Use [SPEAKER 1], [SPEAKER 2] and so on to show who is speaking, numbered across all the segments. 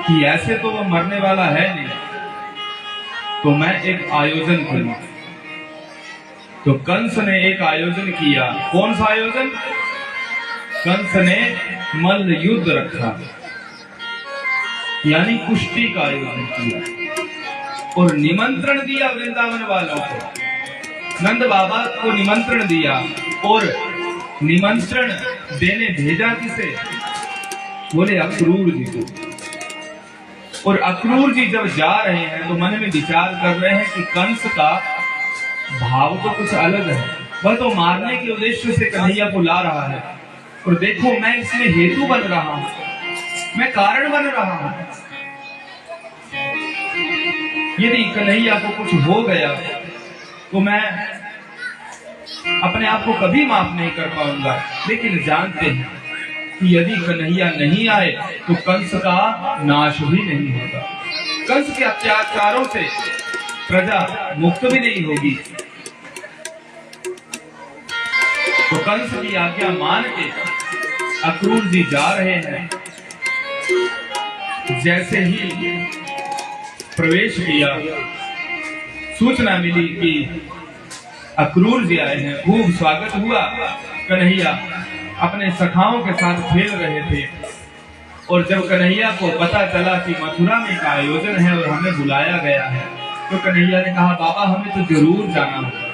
[SPEAKER 1] कि ऐसे तो वो मरने वाला है नहीं, तो मैं एक आयोजन करूं। तो कंस ने एक आयोजन किया। कौन सा आयोजन? कंस ने मल्ल युद्ध रखा, यानी कुश्ती का आयोजन किया और निमंत्रण दिया वृंदावन वालों को। नंद बाबा को निमंत्रण दिया और निमंत्रण देने भेजा किसे? बोले अक्रूर जी को। और अक्रूर जी जब जा रहे हैं तो मन में विचार कर रहे हैं कि कंस का भाव तो कुछ अलग है, वह तो मारने के उद्देश्य से कन्हैया को ला रहा है, और देखो मैं इसमें हेतु बन रहा हूं, मैं कारण बन रहा हूं। यदि कन्हैया को कुछ हो गया तो मैं अपने आप को कभी माफ नहीं कर पाऊंगा। लेकिन जानते हैं कि यदि कन्हैया नहीं आए तो कंस का नाश भी नहीं होगा, कंस के अत्याचारों से प्रजा मुक्त भी नहीं होगी। तो कंस की आज्ञा मान के अक्रूर जी जा रहे हैं। जैसे ही प्रवेश किया, सूचना मिली कि अक्रूर जी आए हैं। खूब स्वागत हुआ। कन्हैया अपने सखाओं के साथ खेल रहे थे, और जब कन्हैया को पता चला कि मथुरा में का आयोजन है और हमें बुलाया गया है, तो कन्हैया ने कहा बाबा हमें तो जरूर जाना होगा,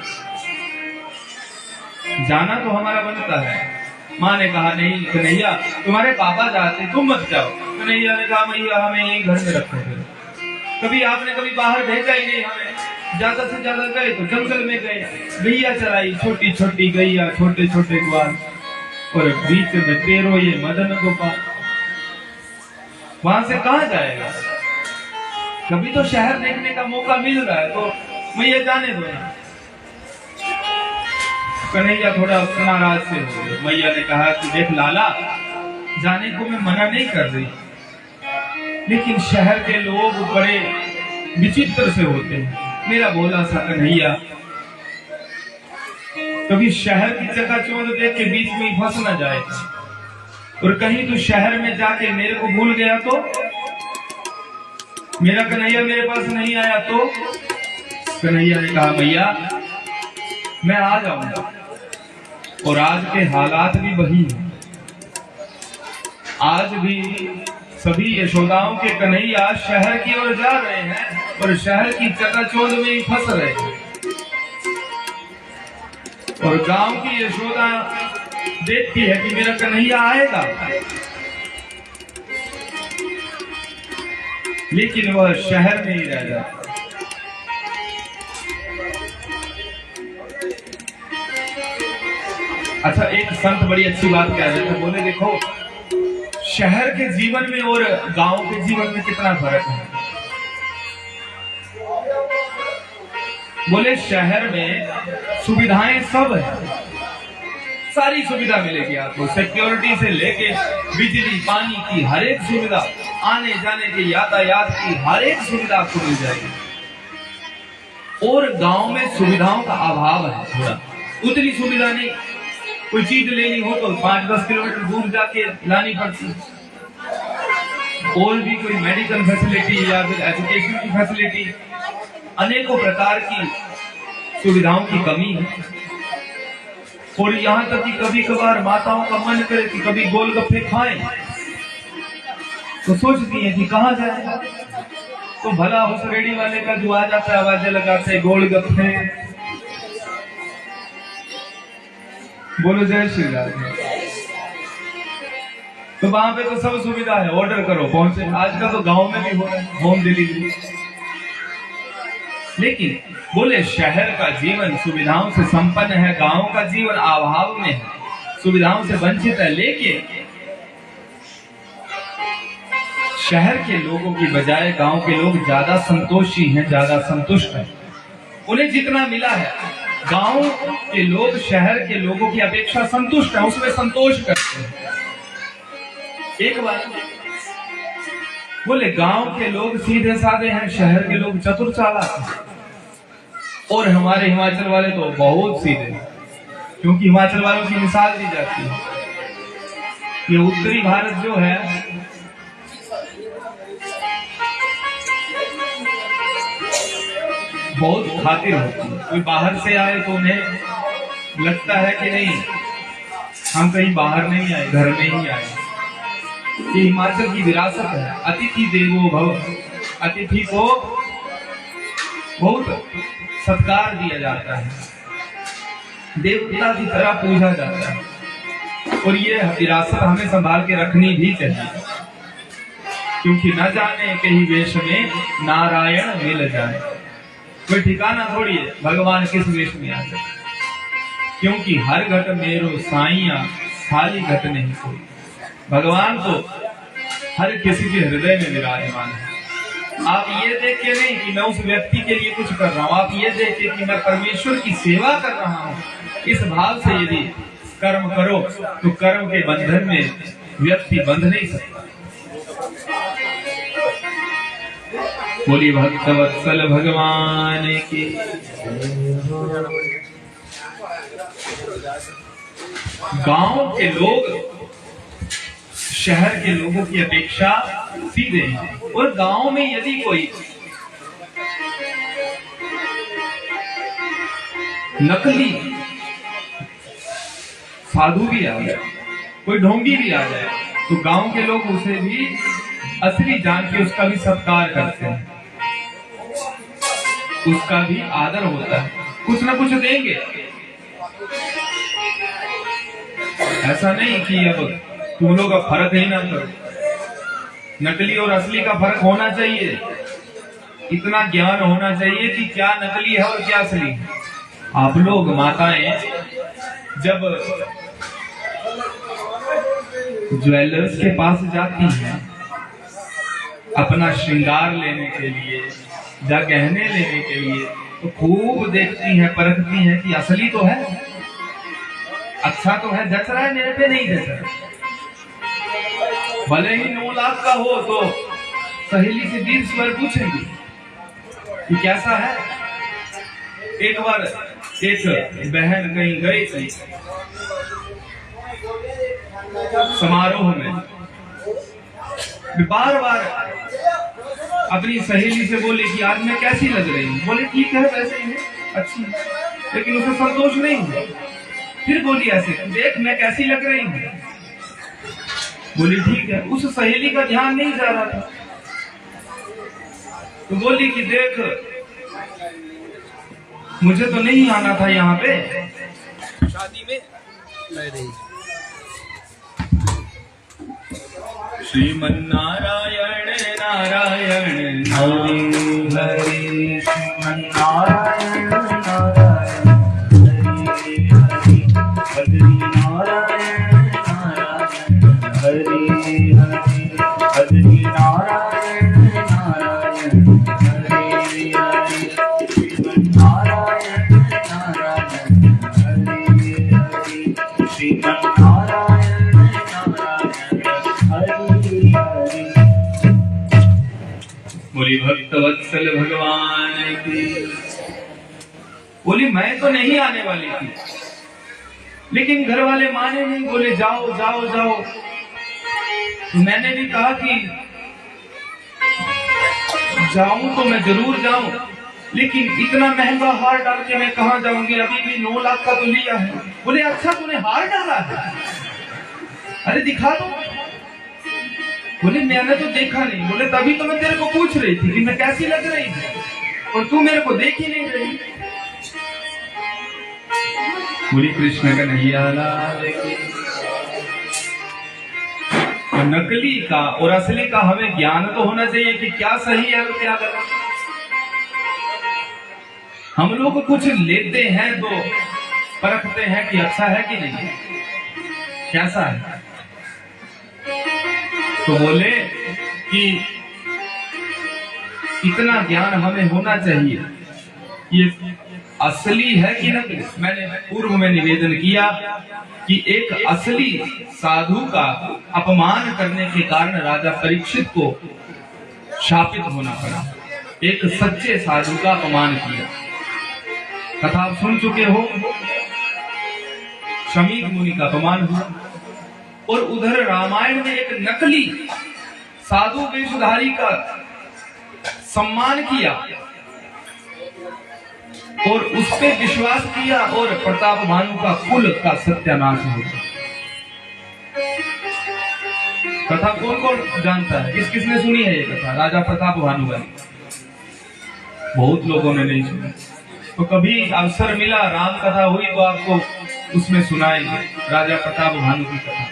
[SPEAKER 1] जाना तो हमारा बनता है। माँ ने कहा नहीं कन्हैया तुम्हारे पापा जाते, तुम मत जाओ। कन्हैया ने कहा मैया हमें यही घर में रखो, कभी आपने कभी बाहर भेजा ही नहीं हमें, ज्यादा से ज्यादा गए तो जंगल में गए, गैया चलाई, छोटी छोटी गैया, छोटे छोटे ग्वाल, और बीच में तेरो ये मदन गोपाल, वहां से कहां जाएगा? कभी तो शहर देखने का मौका मिल रहा है, तो मैया जाने दो। कन्हैया थोड़ा नाराज से हो गए। मैया ने कहा कि देख लाला, जाने को मैं मना नहीं कर रही, लेकिन शहर के लोग बड़े विचित्र से होते हैं। मेरा भोला सा कन्हैया कभी शहर की चकाचौंध देख के बीच में फंस न जाए, और कहीं तो शहर में जाके मेरे को भूल गया तो, मेरा कन्हैया मेरे पास नहीं आया तो। कन्हैया ने कहा मैया मैं आ जाऊंगा, और आज के हालात भी वही हैं। आज भी सभी यशोदाओं के कन्हैया शहर की ओर जा रहे हैं और शहर की चकाचौंध में ही फंस रहे हैं, और गांव की यशोदा देखती है कि मेरा कन्हैया आएगा, लेकिन वह शहर में ही रह जाता। अच्छा, एक संत बड़ी अच्छी बात कह रहे थे, बोले देखो शहर के जीवन में और गांव के जीवन में कितना फर्क है। बोले शहर में सुविधाएं सब है, सारी सुविधा मिलेगी आपको, सिक्योरिटी से लेके बिजली पानी की हर एक सुविधा, आने जाने के यातायात की हर एक सुविधा आपको मिल जाएगी। और गांव में सुविधाओं का अभाव है, थोड़ा उतनी सुविधा नहीं। कोई चीज लेनी हो तो 5-10 किलोमीटर दूर जाके लानी पड़ती, और भी कोई मेडिकल फैसिलिटी या फिर एजुकेशन की फैसिलिटी, अनेकों प्रकार की सुविधाओं की कमी है। और यहाँ तक कि कभी कभार माताओं का मन करे कि कभी गोलगप्पे खाएं, तो सोचती है कि कहाँ जाए, तो भला उस रेडी वाले का जो आ जाता है आवाजें लगाते हैं गोलगप्पे, बोलो जय श्री राम। तो वहां पे तो सब सुविधा है, ऑर्डर करो पहुंचे। आजकल तो गांव में भी हो रहा है होम डिलीवरी। लेकिन बोले शहर का जीवन सुविधाओं से संपन्न है, गांव का जीवन अभाव में है, सुविधाओं से वंचित है। लेकिन शहर के लोगों की बजाय गांव के लोग ज्यादा संतोषी हैं, ज्यादा संतुष्ट हैं। उन्हें जितना मिला है, गांव के लोग शहर के लोगों की अपेक्षा संतुष्ट हैं, उसमें संतोष करते हैं। एक बात बोले गांव के लोग सीधे साधे हैं, शहर के लोग चतुर चालाक हैं। और हमारे हिमाचल वाले तो बहुत सीधे, क्योंकि हिमाचल वालों की मिसाल दी जाती है। ये उत्तरी भारत जो है बहुत खातिर होती है। कोई बाहर से आए तो उन्हें लगता है कि नहीं, हम कहीं बाहर नहीं आए, घर में ही आए। ये हिमाचल की विरासत है, अतिथि देवो भव। अतिथि को बहुत सत्कार दिया जाता है, देवता की तरह पूजा जाता है। और ये विरासत हमें संभाल के रखनी भी चाहिए, क्योंकि न जाने कहीं वेश में नारायण मिल जाए। कोई ठिकाना थोड़ी है भगवान किस वेश में आ जाए, क्योंकि हर घट मेरो साइया खाली घट नहीं कोई। भगवान तो हर किसी के हृदय में विराजमान है। आप ये देख के नहीं कि मैं उस व्यक्ति के लिए कुछ कर रहा हूं, आप ये देख के कि मैं परमेश्वर की सेवा कर रहा हूं। इस भाव से यदि कर्म करो तो कर्म के बंधन में व्यक्ति बंध नहीं सकता। बोली भक्त वत्सल भगवान की। गांव के लोग शहर के लोगों की अपेक्षा सीधे हैं, और गांव में यदि कोई नकली साधु भी आ जाए, कोई ढोंगी भी आ जाए, तो गांव के लोग उसे भी असली जान के उसका भी सत्कार करते हैं, उसका भी आदर होता है, कुछ ना कुछ देंगे। ऐसा नहीं कि अब तुम लोग का फर्क ही ना करो। नकली और असली का फर्क होना चाहिए, इतना ज्ञान होना चाहिए कि क्या नकली है और क्या असली है। आप लोग माताएं जब ज्वेलर्स के पास जाती हैं अपना श्रृंगार लेने के लिए या गहने लेने के लिए, तो खूब देखती हैं, परखती हैं कि असली तो है, अच्छा तो है, जच रहा है मेरे पे, नहीं जच रहा। भले ही 9 लाख का हो तो सहेली से 20 बार पूछेंगी कि कैसा है। एक बार एक बहन कहीं गई थी समारोह में, बार बार अपनी सहेली से बोली कि आज मैं कैसी लग रही हूँ। बोले ठीक है, वैसे ही है, अच्छी है, लेकिन उसे संतोष नहीं हुआ। फिर बोली ऐसे, देख मैं कैसी लग रही हूँ। बोली ठीक है, उस सहेली का ध्यान नहीं जा रहा था, तो बोली कि देख मुझे तो नहीं आना था यहाँ पे शादी में। श्रीमन्नारायण नारायण हरि हरि, श्रीमन्नारायण नारायण हरि हरि, बद्री नारायण नारायण हरि हरि, बद्री नारायण नारायण हरि हरि, श्रीमन्नारायण नारायण हरि हरि, श्रीमन्नारायण नारायण हरि हरि। बोली भक्त वत्सल भगवान की। बोली मैं तो नहीं आने वाली थी, लेकिन घर वाले माने नहीं, बोले जाओ जाओ जाओ। तो मैंने भी कहा कि जाऊं तो मैं जरूर जाऊं, लेकिन इतना महंगा हार डाल के मैं कहां जाऊंगी, अभी भी 9 लाख का तो लिया है। बोले अच्छा तूने हार डाला है, अरे दिखा दो। बोले मैंने तो देखा नहीं। बोले तभी तो मैं तेरे को पूछ रही थी कि मैं कैसी लग रही थी, और तू मेरे को देख ही नहीं रही। बोली कृष्ण कन्हैया लाल की। तो नकली का और असली का हमें ज्ञान तो होना चाहिए कि क्या सही है और क्या गलत। हम लोग कुछ लेते हैं तो परखते हैं कि अच्छा है कि नहीं, कैसा है। तो बोले कि इतना ज्ञान हमें होना चाहिए, ये असली है कि नकली। मैंने पूर्व में निवेदन किया कि एक असली साधु का अपमान करने के कारण राजा परीक्षित को शापित होना पड़ा। एक सच्चे साधु का अपमान किया। कथा आप सुन चुके हो, शमीक मुनि का अपमान हुआ। और उधर रामायण में एक नकली साधु वेशधारी का सम्मान किया। और उस पे विश्वास किया और प्रताप भानु का कुल का सत्यानाश हो गया। कथा कौन कौन जानता है? किस किसने सुनी है ये कथा? राजा प्रताप भानु वाली बहुत लोगों ने नहीं सुनी। तो कभी अवसर मिला, राम कथा हुई तो आपको उसमें सुनाएंगे राजा प्रताप भानु की कथा।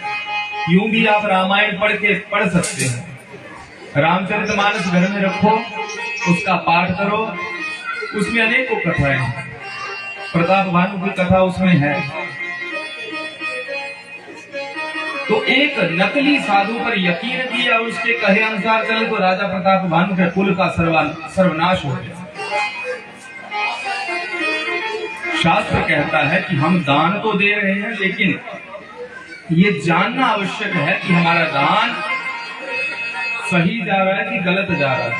[SPEAKER 1] यूं भी आप रामायण पढ़ सकते हैं। रामचरितमानस घर में रखो, उसका पाठ करो, उसमें अनेकों कथाएं हैं। प्रताप भानु की कथा उसमें है। तो एक नकली साधु पर यकीन किया, उसके कहे अनुसार चले तो राजा प्रताप भानु के कुल का सर्वनाश हो गया। शास्त्र कहता है कि हम दान तो दे रहे हैं, लेकिन ये जानना आवश्यक है कि हमारा दान सही जा रहा है कि गलत जा रहा है।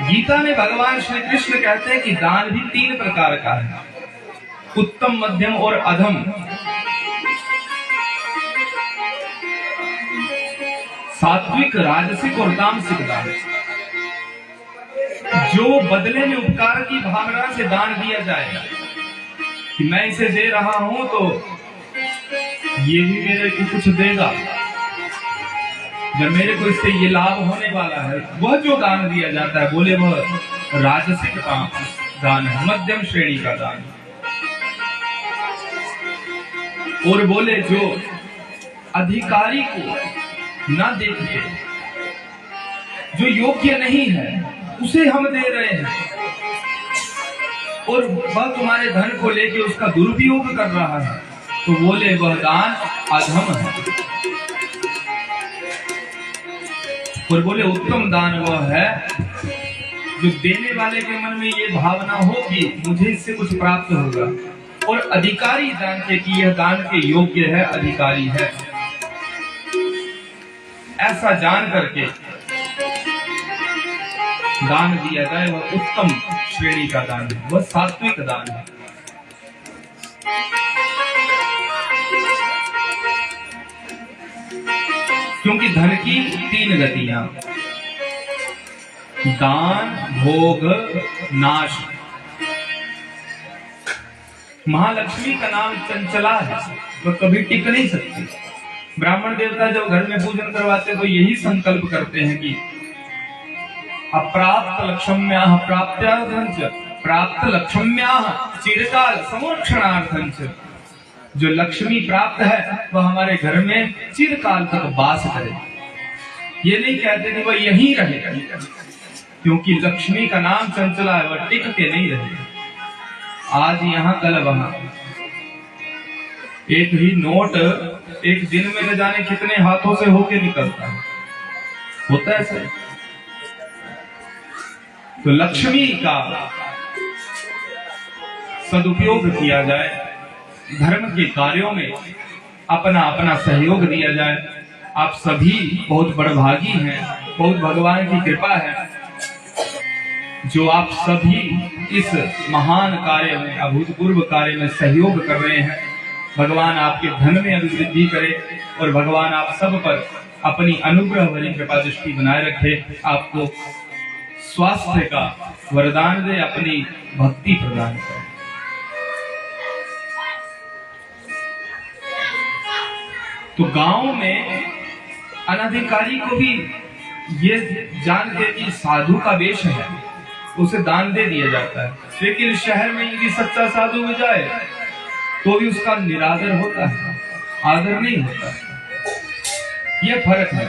[SPEAKER 1] गीता में भगवान श्री कृष्ण कहते हैं कि दान भी 3 प्रकार का है, उत्तम, मध्यम और अधम। सात्विक, राजसिक और तामसिक दान। जो बदले में उपकार की भावना से दान दिया जाएगा कि मैं इसे दे रहा हूं तो ये भी मेरे को कुछ देगा, जब मेरे को इससे ये लाभ होने वाला है, वह जो दान दिया जाता है बोले वह राजसिक दान है, मध्यम श्रेणी का दान। और बोले जो अधिकारी को ना देख के, जो योग्य नहीं है उसे हम दे रहे हैं और वह तुम्हारे धन को लेके उसका दुरुपयोग कर रहा है, तो बोले वह दान अधम है। और बोले उत्तम दान वह है जो देने वाले के मन में ये भावना हो कि मुझे इससे कुछ प्राप्त होगा, और अधिकारी जान के कि यह दान के योग्य है, अधिकारी है, ऐसा जान करके दान दिया जाए, वह उत्तम श्रेणी का दान है, वह सात्विक दान है। क्योंकि धन की 3 गतियां, दान, भोग, नाश। महालक्ष्मी का नाम चंचला है, वह कभी टिक नहीं सकती। ब्राह्मण देवता जब घर में पूजन करवाते तो यही संकल्प करते हैं कि अप्राप्त लक्ष्म्याः प्राप्त्यार्थंच, प्राप्त लक्ष्म्याः चिरकाल संरक्षणार्थंच। जो लक्ष्मी प्राप्त है वह हमारे घर में चिरकाल तक वास करे। ये नहीं कहते कि वह यहीं रहेगा, क्योंकि लक्ष्मी का नाम चंचला है, वह टिक के नहीं रहेगा। आज यहाँ कल वहां। एक ही नोट एक दिन में न जाने कितने हाथों से होके निकलता है, होता है सर। तो लक्ष्मी का सदुपयोग किया जाए, धर्म के कार्यों में अपना अपना सहयोग दिया जाए। आप सभी बहुत बड़भागी हैं, बहुत भगवान की कृपा है जो आप सभी इस महान कार्य में, अभूतपूर्व कार्य में सहयोग कर रहे हैं। भगवान आपके धन में अभिवृद्धि करे और भगवान आप सब पर अपनी अनुग्रह भरी कृपा दृष्टि बनाए रखे, आपको स्वास्थ्य का वरदान दे, अपनी भक्ति प्रदान करे। तो गांव में अनधिकारी को भी ये जान के कि साधु का वेश है, उसे दान दे दिया जाता है। लेकिन शहर में यदि सच्चा साधु मिल जाए तो भी उसका निरादर होता है, आदर नहीं होता। यह फर्क है।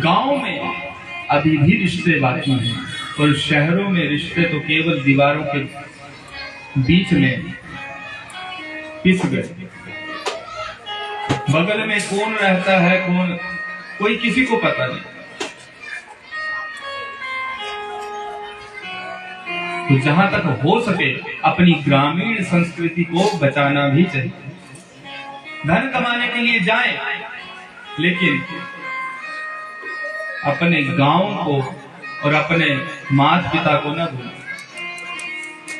[SPEAKER 1] गांव में अभी भी रिश्ते बाकी हैं और शहरों में रिश्ते तो केवल दीवारों के बीच में पिस गए। बगल में कौन रहता है, कौन, कोई किसी को पता नहीं। तो जहां तक हो सके अपनी ग्रामीण संस्कृति को बचाना भी चाहिए। धन कमाने के लिए जाएं, लेकिन अपने गांव को और अपने माता पिता को न भूलें,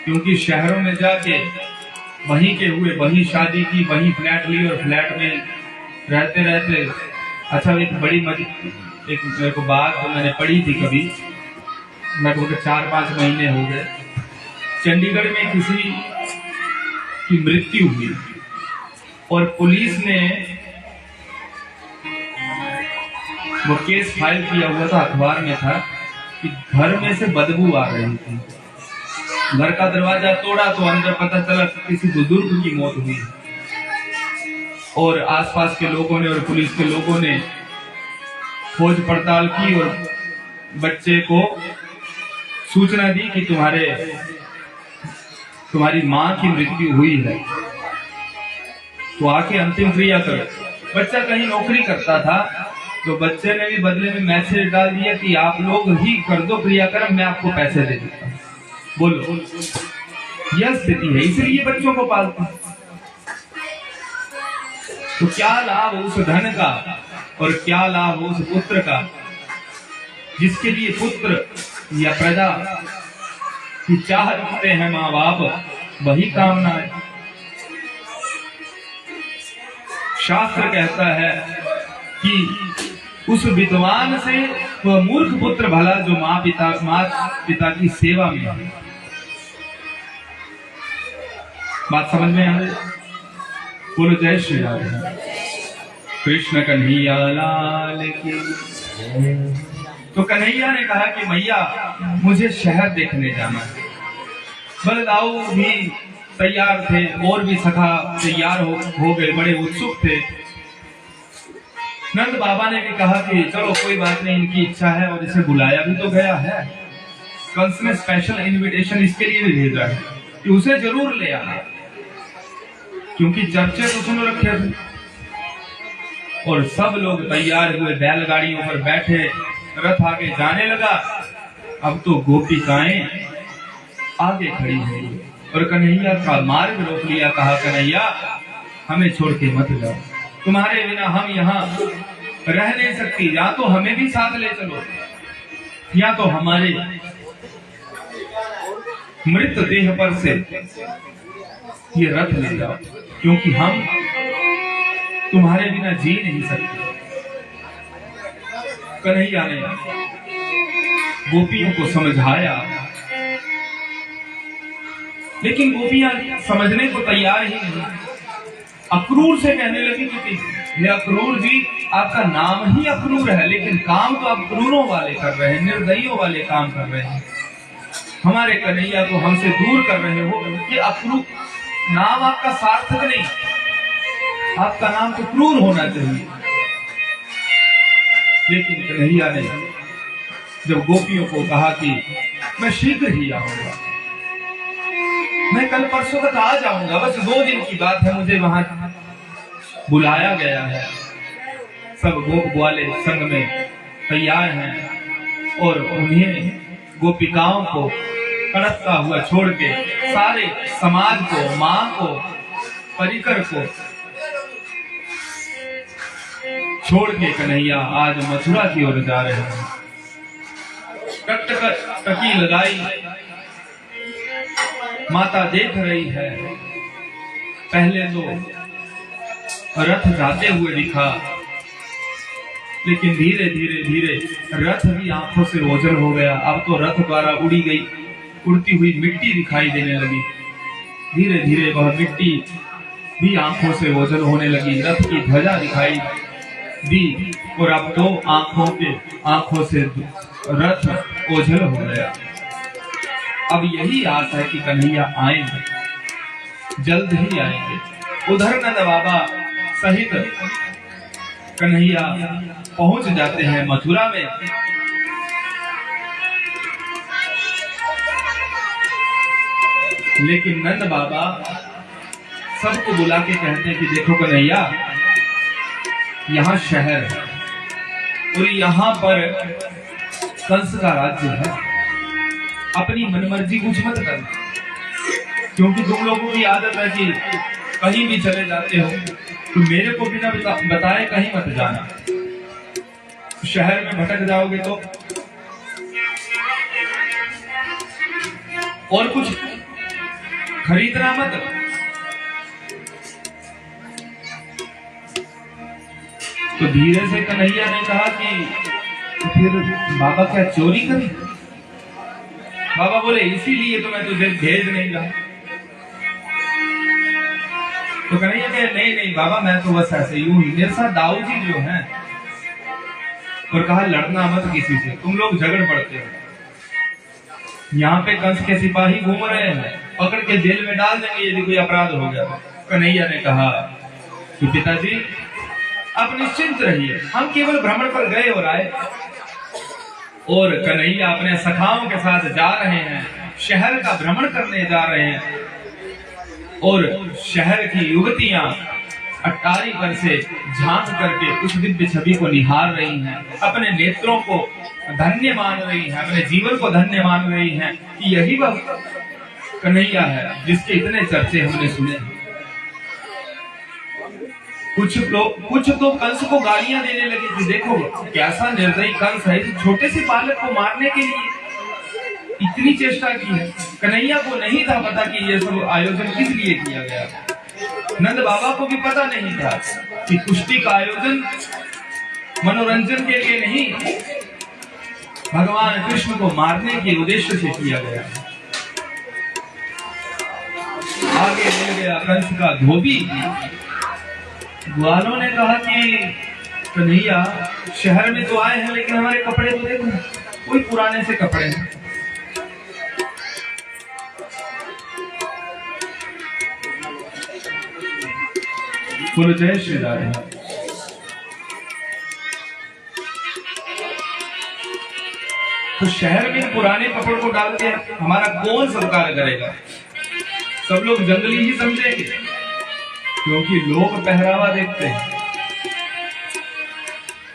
[SPEAKER 1] क्योंकि शहरों में जाके वहीं के हुए, वहीं शादी की, वहीं फ्लैट ली और फ्लैट में रहते रहते। अच्छा, एक बड़ी एक मेरे को बात तो मैंने पढ़ी थी कभी लगभग 4-5 महीने हो गए, चंडीगढ़ में किसी की मृत्यु हुई और पुलिस ने वो केस फाइल किया हुआ था, अखबार में था कि घर में से बदबू आ रही थी। घर का दरवाजा तोड़ा तो अंदर पता चला कि किसी बुजुर्ग की मौत हुई और आसपास के लोगों ने और पुलिस के लोगों ने खोज पड़ताल की और बच्चे को सूचना दी कि तुम्हारी मां की मृत्यु हुई है, तो आके अंतिम क्रिया करो। बच्चा कहीं नौकरी करता था तो बच्चे ने भी बदले में मैसेज डाल दिया कि आप लोग ही कर दो क्रियाक्रम, मैं आपको पैसे दे देता हूं। बोलो, यह स्थिति है, इसलिए बच्चों को पालते हैं। तो क्या लाभ उस धन का और क्या लाभ उस पुत्र का जिसके लिए पुत्र या प्रजा की चाह रखते हैं माँ बाप, वही कामना है। शास्त्र कहता है कि उस विद्वान से वह मूर्ख पुत्र भला जो माँ पिता की सेवा में है। बात समझ में आ रही? बोलो जय श्री राम। कृष्ण कन्हैया लाल की। तो कन्हैया ने कहा कि मैया मुझे शहर देखने जाना है। बलदाऊ भी तैयार थे और भी सखा तैयार हो गए, बड़े उत्सुक थे। नंद बाबा ने भी कहा कि चलो कोई बात नहीं, इनकी इच्छा है और इसे बुलाया भी तो गया है। कंस ने स्पेशल इनविटेशन इसके लिए भी भेजा है कि उसे जरूर ले आना, क्योंकि चर्चे तो सुन रखे थे। और सब लोग तैयार हुए, बैलगाड़ियों पर बैठे, रथ आगे जाने लगा। अब तो गोपिकाएं आगे खड़ी हुई और कन्हैया का मार्ग रोक लिया। कहा कन्हैया हमें छोड़ के मत जाओ, तुम्हारे बिना हम यहाँ रह नहीं सकती। या तो हमें भी साथ ले चलो या तो हमारे मृत देह पर से ये रथ ले जाओ, क्योंकि हम तुम्हारे बिना जी नहीं सकते। कन्हैया ने गोपियों को समझाया, लेकिन गोपियां समझने को तैयार ही नहीं। अक्रूर से कहने लगी कि हे अक्रूर जी, आपका नाम ही अक्रूर है, लेकिन काम तो आप क्रूरों वाले कर रहे हैं, निर्दयियों वाले काम कर रहे हैं। हमारे कन्हैया को हमसे दूर कर रहे हो। ये अक्रूर नाम आपका सार्थक नहीं, आपका नाम तो क्रूर होना चाहिए। लेकिन कन्हैया ने जब गोपियों को कहा कि मैं शीघ्र ही आऊंगा, मैं कल परसों तक आ जाऊंगा, बस 2 दिन की बात है, मुझे वहां बुलाया गया है। सब गोप ग्वाले संग में तैयार हैं और उन्हें गोपिकाओं को कड़कता हुआ छोड़ के सारे समाज को, मां को, परिकर को छोड़ के कन्हैया आज मथुरा की ओर जा रहे हैं। टकी लगाई, माता देख रही है। पहले तो रथ जाते हुए दिखा, लेकिन धीरे धीरे धीरे रथ भी आंखों से ओझल हो गया। अब तो रथ द्वारा उड़ी गई उड़ती हुई मिट्टी दिखाई देने लगी। धीरे धीरे वह मिट्टी भी आंखों से ओझल होने लगी। रथ की ध्वजा दिखाई दी और अब 2 आंखों से रथ ओझल हो गया। अब यही आस है कि कन्हैया आएंगे, जल्द ही आएंगे। उधर नंद बाबा सहित कन्हैया पहुंच जाते हैं मथुरा में। लेकिन नंद बाबा सबको बुला के कहते हैं कि देखो कन्हैया, यहाँ शहर है और यहाँ पर कंस का राज्य है। अपनी मनमर्जी कुछ मत करना, क्योंकि तुम लोगों की आदत है कि कहीं भी चले जाते हो तो मेरे को बिना बताए कहीं मत जाना। शहर में भटक जाओगे तो और कुछ खरीदना मत। तो धीरे से कन्हैया ने कहा कि तो फिर बाबा क्या चोरी करें? बाबा बोले इसीलिए तो मैं तुझे भेज नहीं रहा। तो कन्हैया कहे नहीं नहीं बाबा, मैं तो बस ऐसे यूं ही, मेरे साथ दाऊ जी जो हैं। और कहा लड़ना मत किसी से, तुम लोग झगड़ पड़ते हो। यहाँ पे कंस के सिपाही घूम रहे हैं, पकड़ के जेल में डाल देंगे यदि कोई अपराध हो गया। कन्हैया ने कहा कि पिताजी आप निश्चिंत रहिए, हम केवल भ्रमण पर गए और आए। और कन्हैया अपने सखाओं के साथ जा रहे हैं, शहर का भ्रमण करने जा रहे हैं। और शहर की युवतियां अट्टारी पर से झांक करके उस दिव्य छवि को निहार रही हैं, अपने नेत्रों को धन्य मान रही हैं, अपने जीवन को धन्य मान रही हैं कि यही वह कन्हैया है जिसके इतने चर्चे हमने सुने। कुछ तो कंस को गालियां देने लगे कि देखो कैसा निर्दयी कंस है, इस छोटे से बालक को मारने के लिए इतनी चेष्टा की है। कन्हैया को नहीं था पता कि यह सब आयोजन किस लिए किया गया। नंद बाबा को भी पता नहीं था कि कुश्ती का आयोजन मनोरंजन के लिए नहीं, भगवान कृष्ण को मारने के उद्देश्य से किया गया। आगे मिल गया कंस का धोबी। ग्वालों ने कहा कि कन्हैया शहर में तो आए हैं लेकिन हमारे कपड़े तो देखो, कोई पुराने से कपड़े हैं। बोलो जय श्री राधे। तो शहर में पुराने कपड़ों को डाल के हमारा कौन सत्कार करेगा? सब लोग जंगली ही समझेंगे, क्योंकि लोग पहरावा देखते हैं।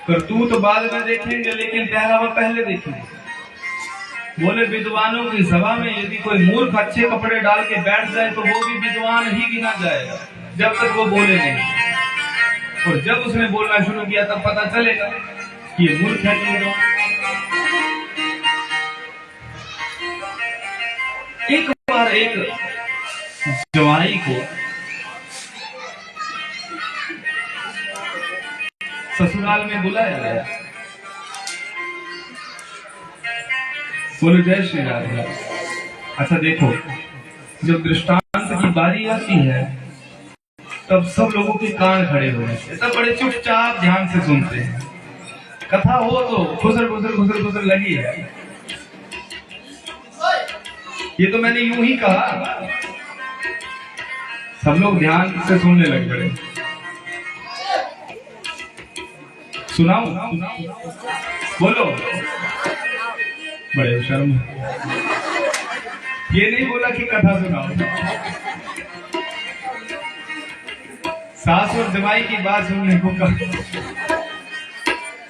[SPEAKER 1] करतूत बाद में देखेंगे लेकिन पहरावा पहले देखेंगे। बोले विद्वानों की सभा में यदि कोई मूर्ख अच्छे कपड़े डाल के बैठ जाए तो वो भी विद्वान ही गिना जाएगा, जब तक वो बोले नहीं। और जब उसने बोलना शुरू किया तब पता चलेगा कि ये मूर्ख है कि विद्वान। एक बार एक जवाई को ससुराल में बुलाया गया। बोलो जय श्री राधे। अच्छा देखो, जब दृष्टांत की बारी आती है तब सब लोगों के कान खड़े हो जाते हैं, सब बड़े चुपचाप ध्यान से सुनते हैं। कथा हो तो खुसर खुसर खुसर खुसर लगी है। ये तो मैंने यूं ही कहा, सब लोग ध्यान से सुनने लग पड़े। सुनाओ बोलो, बड़े शर्म। ये नहीं बोला कि कथा सुनाओ। सास और जमाई की बात सुनने को कहा।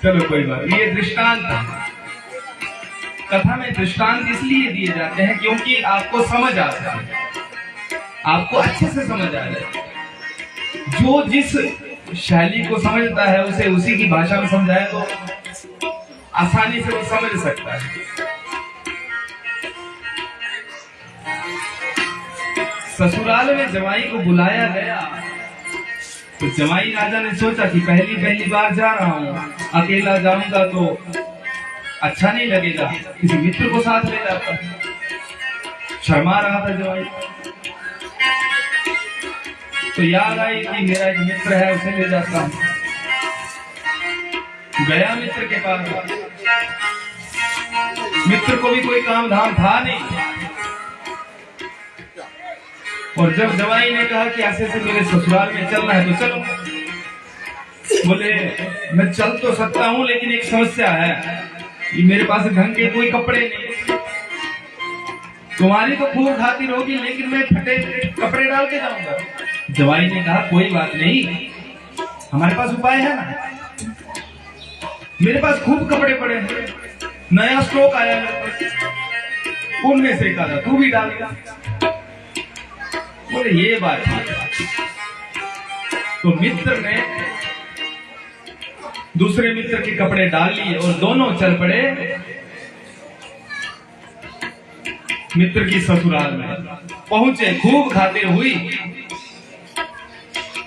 [SPEAKER 1] चलो कोई बात, ये दृष्टांत है। कथा में दृष्टांत इसलिए दिए जाते हैं क्योंकि आपको समझ आता है, आपको अच्छे से समझ आ जाए। जो जिस शैली को समझता है उसे उसी की भाषा में समझाए तो आसानी से वो समझ सकता है। ससुराल में जमाई को बुलाया गया तो जमाई राजा ने सोचा कि पहली बार जा रहा हूं, अकेला जाऊंगा तो अच्छा नहीं लगेगा, किसी मित्र को साथ ले जाता। शर्मा रहा था जमाई, तो याद आई कि मेरा एक मित्र है, उसे ले जाता हूं। गया मित्र के पास। मित्र को भी कोई काम धाम था नहीं। और जब जवाई ने कहा कि ऐसे से मेरे ससुराल में चलना है तो चलो। बोले मैं चल तो सकता हूं लेकिन एक समस्या है, कि मेरे पास ढंग के कोई कपड़े नहीं। तुम्हारी तो खूब खातिर होगी लेकिन मैं फटे कपड़े डाल के जाऊंगा। जवाई ने कहा कोई बात नहीं, हमारे पास उपाय है ना, मेरे पास खूब कपड़े पड़े हैं, नया स्टॉक आया है, उनमें से कहा तू भी डाल दिया। बोले ये बात है। तो मित्र ने दूसरे मित्र के कपड़े डाल लिए और दोनों चल पड़े मित्र की ससुराल में। पहुंचे, खूब खातिर हुई।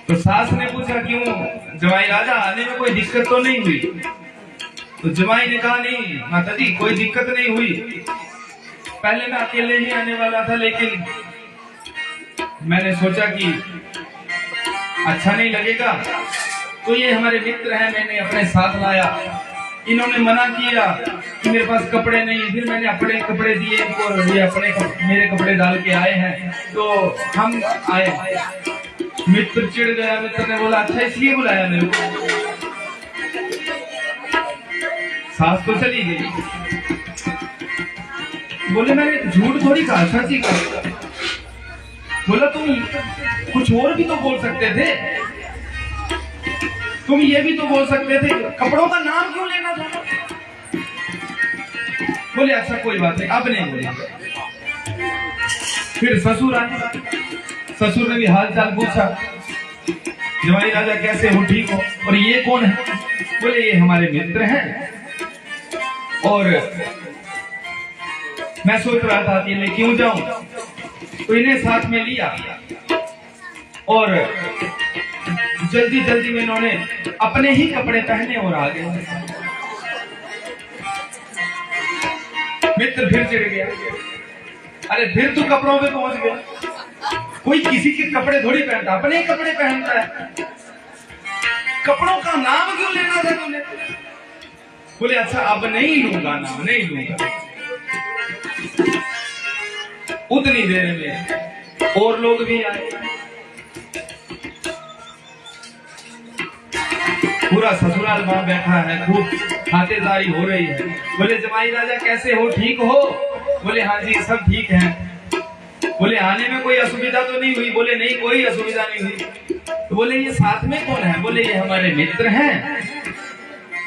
[SPEAKER 1] तो सास ने पूछा क्यों जमाई राजा, आने में कोई दिक्कत तो नहीं हुई? तो जमाई ने कहा नहीं माता जी कोई दिक्कत नहीं हुई, पहले मैं अकेले ही आने वाला था, लेकिन मैंने सोचा कि अच्छा नहीं लगेगा, तो ये हमारे मित्र हैं, मैंने अपने साथ लाया। इन्होंने मना किया कि मेरे पास कपड़े नहीं, फिर मैंने अपने कपड़े दिए इनको, ये मेरे कपड़े डाल के आए हैं, तो हम आए। मित्र चिढ़ गया, मित्र ने बोला अच्छा इसलिए बुलाया मेरे को। सास तो चली गई, बोले मैंने झूठ थोड़ी कहा, सच ही कहा। बोला तुम कुछ और भी तो बोल सकते थे, तुम ये भी तो बोल सकते थे, कपड़ों का नाम क्यों लेना था? बोले अच्छा कोई बात नहीं, अब नहीं बोले। फिर ससुर आए, ससुर ने भी हाल चाल पूछा, जमाई राजा कैसे हो, ठीक हो? और ये कौन है? बोले ये हमारे मित्र हैं, और मैं सोच रहा था अकेले क्यों जाऊं, तो इन्हें साथ में लिया, और जल्दी जल्दी में इन्होंने अपने ही कपड़े पहने और आ गए। मित्र फिर चिढ़ गया, अरे फिर तू कपड़ों पे पहुंच गया, कोई किसी के कपड़े थोड़ी पहनता, अपने ही कपड़े पहनता है, कपड़ों का नाम क्यों लेना था तुमने? बोले अच्छा अब नहीं लूंगा नाम, नहीं लूंगा। उतनी देर में और लोग भी आए, पूरा ससुराल वहां बैठा है, खूब खातिरदारी हो रही है। बोले जमाई राजा कैसे हो, ठीक हो? बोले हाँ जी सब ठीक है। बोले आने में कोई असुविधा तो नहीं हुई? बोले नहीं कोई असुविधा नहीं हुई। तो बोले ये साथ में कौन है? बोले ये हमारे मित्र हैं,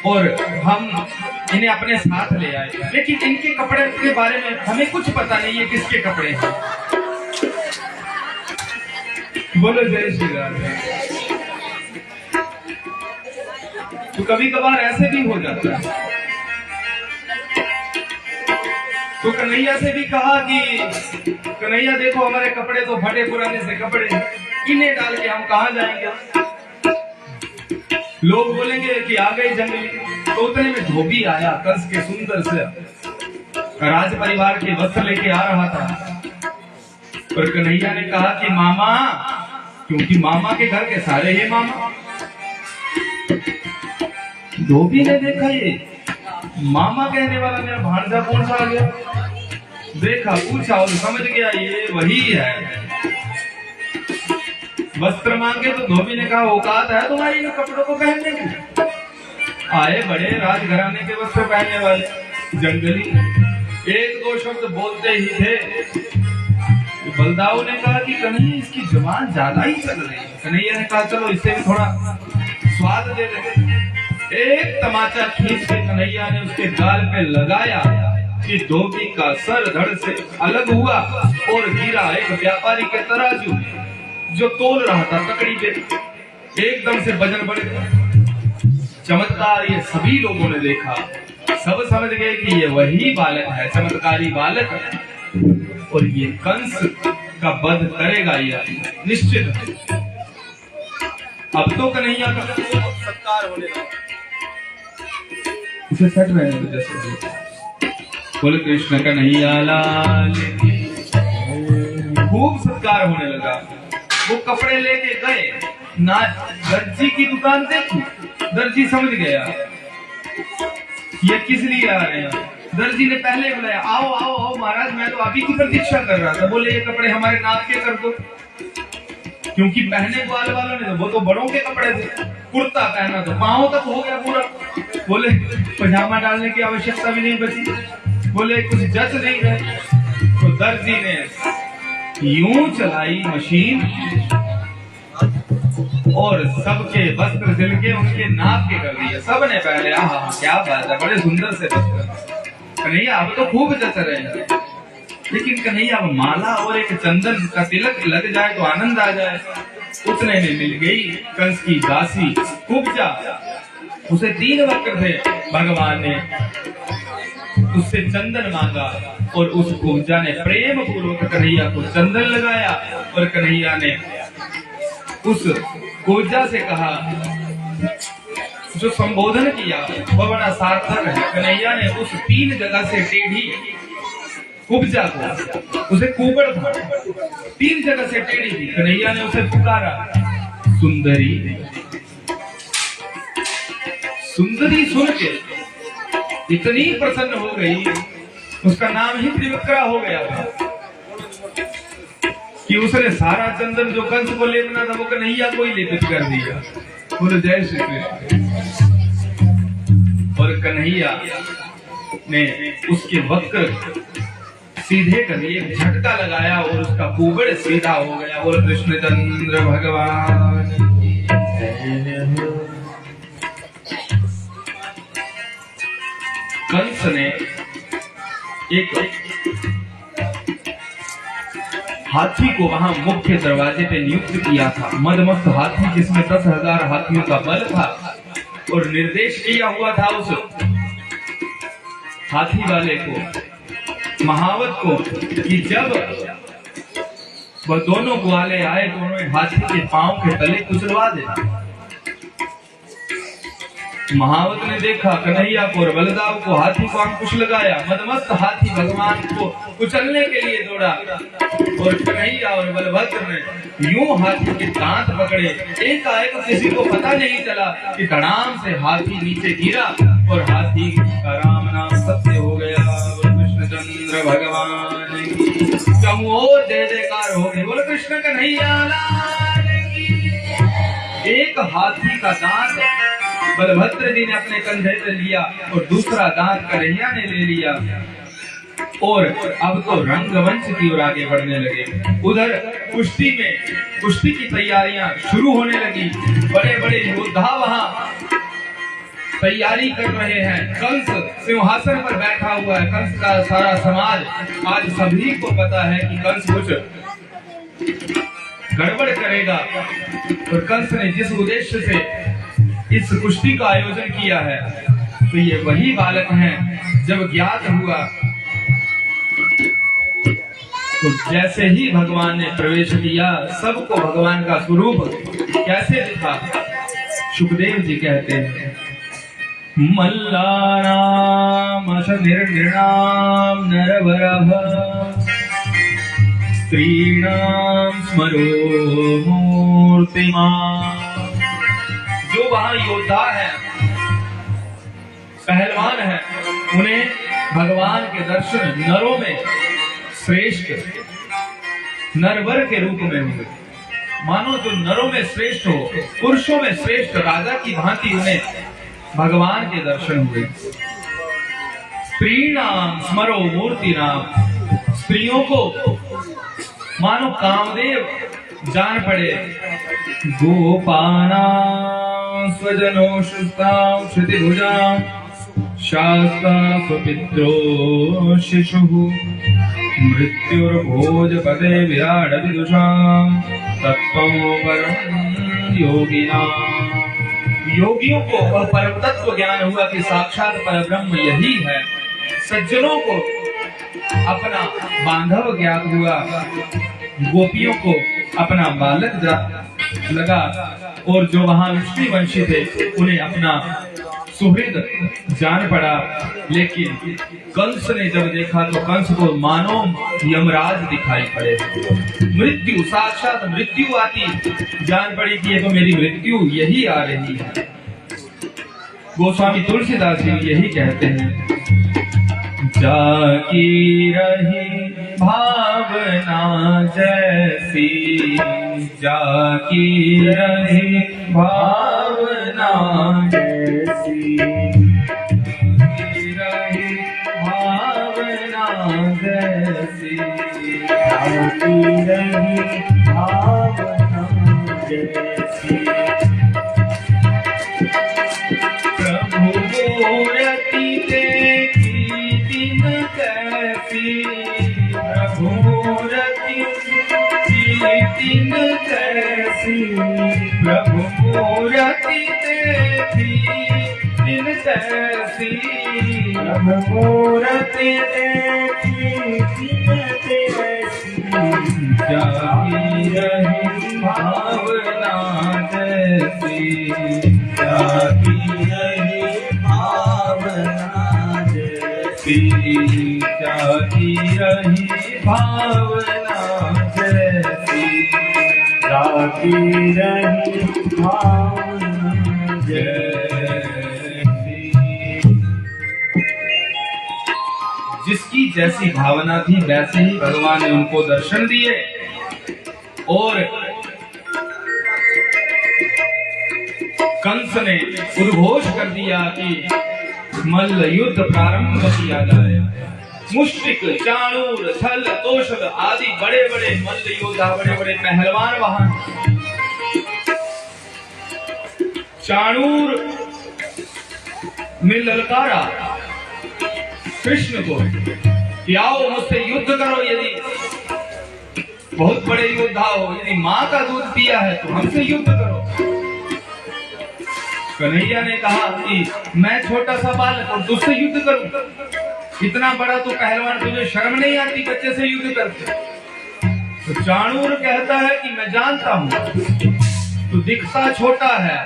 [SPEAKER 1] और हम इन्हें अपने साथ ले आए, लेकिन इनके कपड़े के बारे में हमें कुछ पता नहीं है किसके कपड़े हैं। बोलो जय श्री राम। तो कभी कभार ऐसे भी हो जाता है। तो कन्हैया से भी कहा कि कन्हैया देखो हमारे कपड़े तो फटे पुराने से कपड़े, इन्हें डाल के हम कहाँ जाएंगे? लोग बोलेंगे कि आ गए जंगली। तो उतने में धोबी आया, कंस के सुंदर से राज परिवार के वस्त्र लेके आ रहा था। पर कन्हैया ने कहा कि मामा, क्योंकि मामा के घर के सारे ही मामा। धोबी ने देखा ये मामा कहने वाला मेरा भांजा कौन सा आ गया, देखा पूछा और समझ गया ये वही है। वस्त्र मांगे तो धोबी ने कहा औकात है तुम्हारी इन कपड़ों को पहनने की? आए बड़े राजघराने के वस्त्र पहनने वाले जंगली। एक दो शब्द बोलते ही थे, बलदाऊ ने कहा कि कन्हैया इसकी जुबान ज्यादा ही चल रही है। कन्हैया ने कहा चलो इससे भी थोड़ा स्वाद दे दे। एक तमाचा खींच के कन्हैया ने उसके गाल पे लगाया कि धोबी का सर धड़ से अलग हुआ और गिरा एक व्यापारी के तराजू में, जो तोल रहा था तकड़ी पे। एकदम से वजन बढ़ गया। चमत्कार ये सभी लोगों ने देखा, सब समझ गए कि ये वही बालक है, चमत्कारी बालक, और ये कंस का वध करेगा ये निश्चित। अब तो कन्हैया का सत्कार होने लगा। इसे सट रहे हैं जैसे बोले कृष्ण कन्हैया लाल, खूब सत्कार होने लगा। वो कपड़े लेके गए ना, दर्जी की दुकान देखी, दर्जी समझ गया ये किस लिए आ रहे हैं। दर्जी ने पहले बुलाया, आओ आओ आओ महाराज, मैं तो अभी की प्रतीक्षा कर रहा था। बोले ये कपड़े हमारे नाप के कर दो, क्योंकि पहने ग्वाल वालों ने वो तो बड़ों के कपड़े थे, कुर्ता पहना तो पांव तक हो गया पूरा। बोले पजामा डालने की आवश्यकता भी नहीं बची। बोले कुछ जच नहीं रहे। तो दर्जी ने यूं चलाई मशीन और सबके वस्त्र सिल के उनके नाप के कर दिए। सबने पहले हाँ क्या बात है, बड़े सुंदर से वस्त्र। कन्हैया अब तो खूब जच रहे हैं, लेकिन कन्हैया अब माला और एक चंदन का तिलक लग जाए तो आनंद आ जाए। उतने में मिल गई कंस की दासी कुब्जा। उसे 3 वक्र थे, भगवान ने उससे चंदन मांगा और उस कुब्जा ने प्रेम पूर्वक कन्हैया को चंदन लगाया, और कन्हैया ने उस कुब्जा से कहा, जो संबोधन किया वह बड़ा सार्थक है। कन्हैया ने उस 3 जगह से टेढ़ी उपजा को, उसे कुबड़ था, 3 जगह से टेढ़ी थी। कन्हैया ने उसे पुकारा, सुंदरी। सुंदरी सुन के इतनी प्रसन्न हो गई, उसका नाम ही त्रिविक्रा हो गया था कि उसने सारा चंदन जो कंस को लेपना था वो कन्हैया को ही लेपित कर दिया। बोलो जय श्री कृष्ण। और कन्हैया ने उसके वक्र सीधे कर एक झटका लगाया और उसका कुबड़ सीधा हो गया। बोलो कृष्णचंद्र भगवान की जय। कंस ने एक हाथी को वहां मुख्य दरवाजे पे नियुक्त किया था, मदमस्त हाथी जिसमें 10,000 हाथियों का बल था, और निर्देश किया हुआ था उस हाथी वाले को, महावत को, कि जब वह दोनों ग्वाले आए तो उन्होंने हाथी के पांव के तले कुचलवा देना। महावत ने देखा कन्हैया को और बलदाव को, हाथी को अंकुश लगाया। मदमस्त हाथी भगवान को कुचलने के लिए दौड़ा और कन्हैया और बलभद्र ने यूं हाथी के दांत पकड़े। एकाएक किसी को पता नहीं चला कि धड़ाम से हाथी नीचे गिरा और हाथी का राम नाम सत्य हो गया। कृष्णचंद्र भगवान की चमोर जय जयकार हो गई। बोलो कृष्ण कन्हैया लाल की। एक हाथी का दांत बलभद्र जी ने अपने कंधे पे लिया और दूसरा दांत कन्हैया ने ले लिया, और अब तो रंगमंच की ओर आगे बढ़ने लगे। उधर कुश्ती की तैयारियां शुरू होने लगी। बड़े बड़े योद्धा वहां तैयारी कर रहे हैं। कंस सिंहासन पर बैठा हुआ है। कंस का सारा समाज, आज सभी को पता है कि कंस कुछ गड़बड़ करेगा, और कंस ने जिस उद्देश्य से इस कुश्ती का आयोजन किया है, तो ये वही बालक हैं। जब ज्ञात हुआ तो जैसे ही भगवान ने प्रवेश किया, सबको भगवान का स्वरूप कैसे दिखा, सुखदेव जी कहते हैं, मल्लानाम निर्नृणाम नरवरः स्त्रीणाम स्मरो मूर्तिमान। जो वहां योद्धा है, पहलवान है, उन्हें भगवान के दर्शन नरों में श्रेष्ठ नरवर के रूप में हुए। मानो जो नरों में श्रेष्ठ हो, पुरुषों में श्रेष्ठ राजा की भांति उन्हें भगवान के दर्शन हुए। स्त्रीणाम स्मरो मूर्ति नाम। स्त्रियों को मानो कामदेव जान पड़े। गोपाना स्वजनो शुष्कां क्षितिभुजां शास्ता स्वपित्रो शिशुः मृत्युर्भोजपदे विराड विदुषां तत्त्वं परं योगिनां। योगियों को वह परम तत्व ज्ञान हुआ कि साक्षात परब्रह्म यही है। सज्जनों को अपना बांधव ज्ञात हुआ, गोपियों को अपना बालक लगा, और जो वहां विष्णु वंशी थे उन्हें अपना सुहृद जान पड़ा। लेकिन कंस ने जब देखा तो कंस को मानो यमराज दिखाई पड़े। मृत्यु, साक्षात मृत्यु आती जान पड़ी कि ये तो मेरी मृत्यु यही आ रही है। गोस्वामी तुलसीदास जी यही कहते हैं, जाकी रही भावना जैसी, जाकी रही भावना जैसी, जाकी रही भावना जैसी, जाकी रही भावना जैसी। प्रभु मूर्ति देखी दिन कैसी, प्रभु मूर्ति दिन कैसी, प्रभु मूर्ति देखी दिन कैसी, प्रभु मूर्ति देखी दिन कैसी, जागी रही भावना जैसी, जागी रही भावना जैसी, जागी रही भावना जैसी,
[SPEAKER 2] राखी रही भावना
[SPEAKER 1] जैसी। जिसकी जैसी भावना थी वैसे ही भगवान ने उनको दर्शन दिए और कंस ने उद्घोष कर दिया कि मल्ल युद्ध प्रारंभ किया जाए। मुष्टिक, चाणूर, छल, तोषल आदि बड़े बड़े मल्ल योद्धा, बड़े बड़े पहलवान वहां। चाणूर ने ललकारा कृष्ण को कि आओ मुझसे युद्ध करो, यदि बहुत बड़े योद्धा हो, यदि माँ का दूध पिया है तो हमसे युद्ध करो। कन्हैया ने कहा कि मैं छोटा सा बालक और तुझसे युद्ध करूं, इतना बड़ा तो पहलवान, तुझे शर्म नहीं आती बच्चे से युद्ध करते? तो चाणूर कहता है कि मैं जानता हूं तू दिखता छोटा है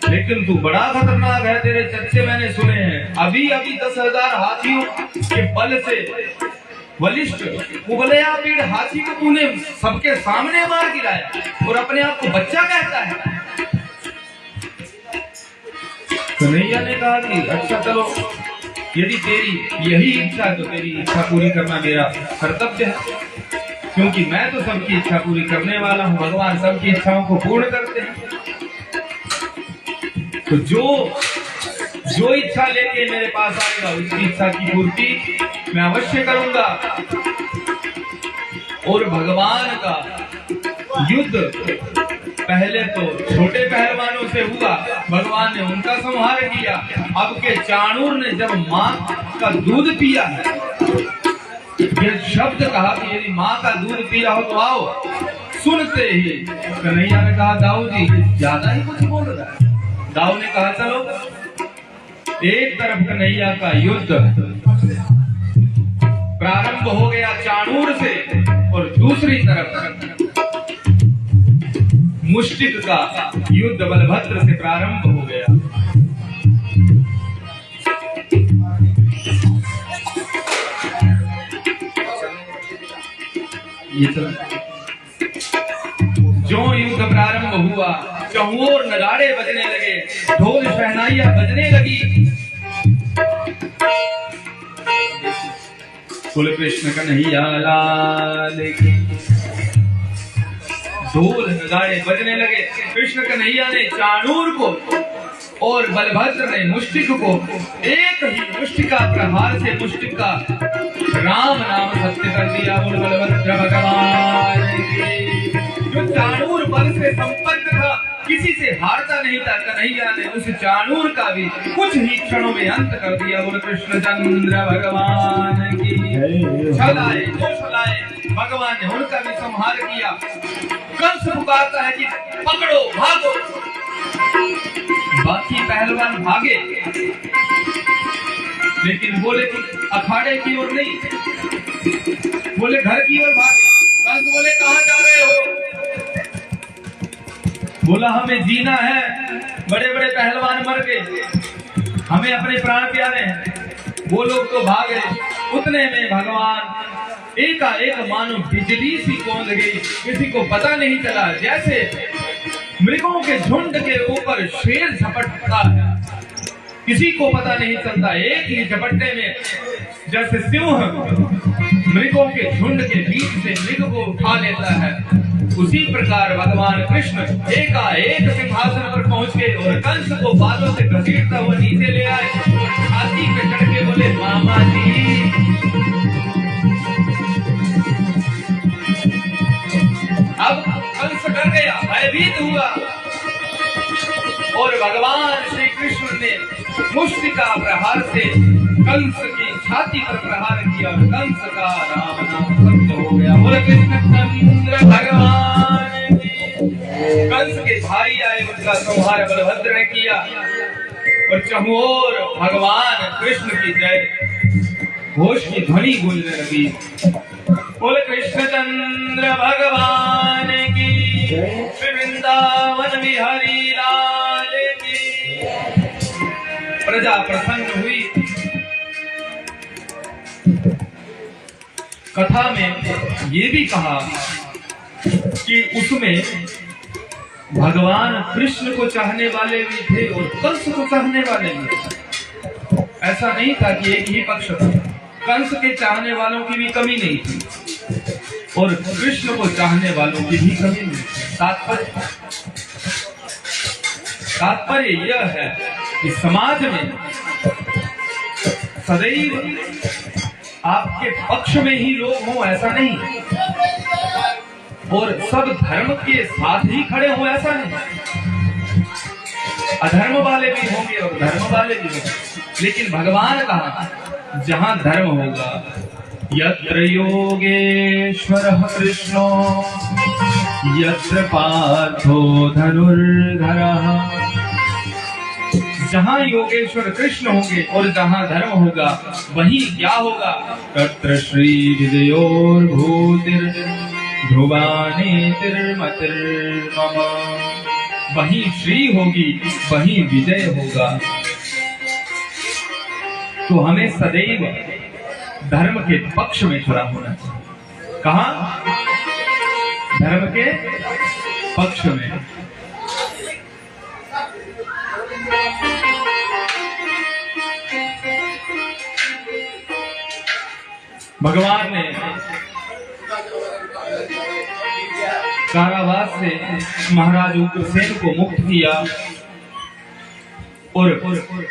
[SPEAKER 1] लेकिन तू बड़ा खतरनाक है। तेरे चर्चे मैंने सुने हैं, अभी अभी 10,000 हाथियों के बल से बलिष्ठ कुबलयापीड़ हाथी को तूने सबके सामने मार गिराया और अपने आप को बच्चा कहता है। कन्हैया ने कहा कि अच्छा चलो, यदि तेरी यही इच्छा है तो तेरी इच्छा पूरी करना मेरा कर्तव्य है, क्योंकि मैं तो सबकी इच्छा पूरी करने वाला हूँ। भगवान सबकी इच्छाओं को पूर्ण करते हैं। तो जो इच्छा लेके मेरे पास आएगा उसकी इच्छा की पूर्ति मैं अवश्य करूंगा। और भगवान का युद्ध पहले तो छोटे पहलवानों से हुआ, भगवान ने उनका संहार किया। अब के चाणूर ने जब माँ का दूध पिया है, ये शब्द कहा कि यदि माँ का दूध पिया हो तो आओ, सुनते ही कन्हैया ने कहा दाऊ जी ज्यादा ही कुछ बोल रहा है। दाऊ ने कहा चलो, एक तरफ कन्हैया का युद्ध प्रारंभ हो गया चाणूर से और दूसरी तरफ मुष्टिक का युद्ध बलभद्र से प्रारंभ हो गया। ये जो युद्ध प्रारंभ हुआ, चहुओर नगाड़े बजने लगे, ढोल शहनाइयां बजने लगी। कुल कृष्ण कन्हैया लाल की। ढोल नगाड़े बजने लगे। कृष्ण कन्हैया ने चाणूर को और बलभद्र ने मुष्टिक को एक ही मुष्टिका प्रहार से मुष्टिक का राम नाम सत्य कर दिया। और बलभद्र भगवान की। जो चाणूर बल से संपन्न था, किसी से हारता नहीं था, कन्हैया ने उस चाणूर का भी कुछ ही क्षणों में अंत कर दिया। बोल कृष्णचंद्र भगवान की। छलाए छलाए भगवान ने उनका भी संहार किया। कंस पुकारता है कि पकड़ो भागो। बाकी पहलवान भागे, लेकिन बोले कि अखाड़े की ओर नहीं, बोले घर की ओर भागे। कंस बोले कहां जा रहे हो? बोला हमें जीना है, बड़े बड़े पहलवान मर गए, हमें अपने प्राण प्यारे हैं। वो लोग तो भागे। उतने में भगवान एकाएक मानो बिजली सी कौंध गई, किसी को पता नहीं चला। जैसे मृगों के झुंड के ऊपर शेर झपटता है, किसी को पता नहीं चलता। एक ही झपटने में जैसे सिंह मृगों के झुंड के बीच से मृग को उठा लेता है, उसी प्रकार भगवान कृष्ण एकाएक सिंहासन पर पहुंच गए और कंस को बालों से घसीटता हुआ नीचे ले आए। छाती पे चढ़ के बोले मामा जी। अब कंस डर गया, भयभीत हुआ और भगवान श्री कृष्ण ने मुष्टिका प्रहार से कंस की छाती पर प्रहार किया। कंस का राम नाम सत्य हो गया। बोले कृष्णचंद्र भगवान की। कंस के भाई आए, उनका संहार बलभद्र ने किया और चहुओर भगवान कृष्ण की जय घोष की ध्वनि गूंजने लगी। बोले कृष्णचंद्र भगवान की। वृंदावन बिहारी लाल की। प्रजा प्रसन्न हुई। कथा में ये भी कहा कि उसमें भगवान कृष्ण को चाहने वाले भी थे और कंस को चाहने वाले भी थे। ऐसा नहीं था कि एक ही पक्ष था। कंस के चाहने वालों की भी कमी नहीं थी और कृष्ण को चाहने वालों की भी कमी नहीं थी। तात्पर्य यह है कि समाज में सदैव आपके पक्ष में ही लोग हों ऐसा नहीं, और सब धर्म के साथ ही खड़े हो ऐसा नहीं। अधर्म वाले भी होंगे और धर्म वाले भी होंगे, लेकिन भगवान कहा जहां धर्म होगा, यत्र योगेश्वरः कृष्णो यत्र पार्थो धनुर्धरः, जहां योगेश्वर कृष्ण होंगे और जहां धर्म होगा वहीं क्या होगा, तत्र श्री विजयोर्भूतिर ध्रुवानीतिर्मतिर्मम, वहीं श्री होगी वहीं विजय होगा। तो हमें सदैव धर्म के पक्ष में खड़ा होना चाहिए। कहाँ? धर्म के पक्ष में। भगवान ने कारावास से महाराज उग्रसेन को मुक्त किया और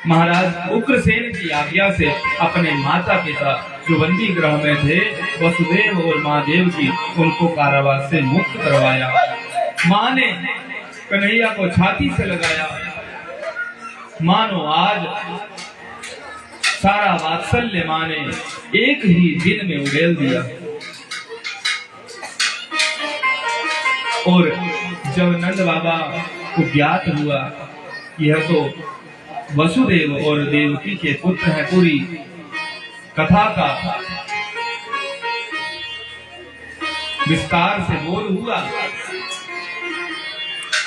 [SPEAKER 1] महाराज उग्रसेन की आज्ञा से अपने माता पिता जो बंदी गृह में थे वसुदेव और महादेव जी, उनको कारावास से मुक्त करवाया। माँ ने कन्हैया को छाती से लगाया, मानो आज सारा वात्सल्य माँ ने एक ही दिन में उड़ेल दिया। और जब नंद बाबा को ज्ञात हुआ यह तो वसुदेव और देवकी के पुत्र हैं, पूरी कथा का विस्तार से बोध हुआ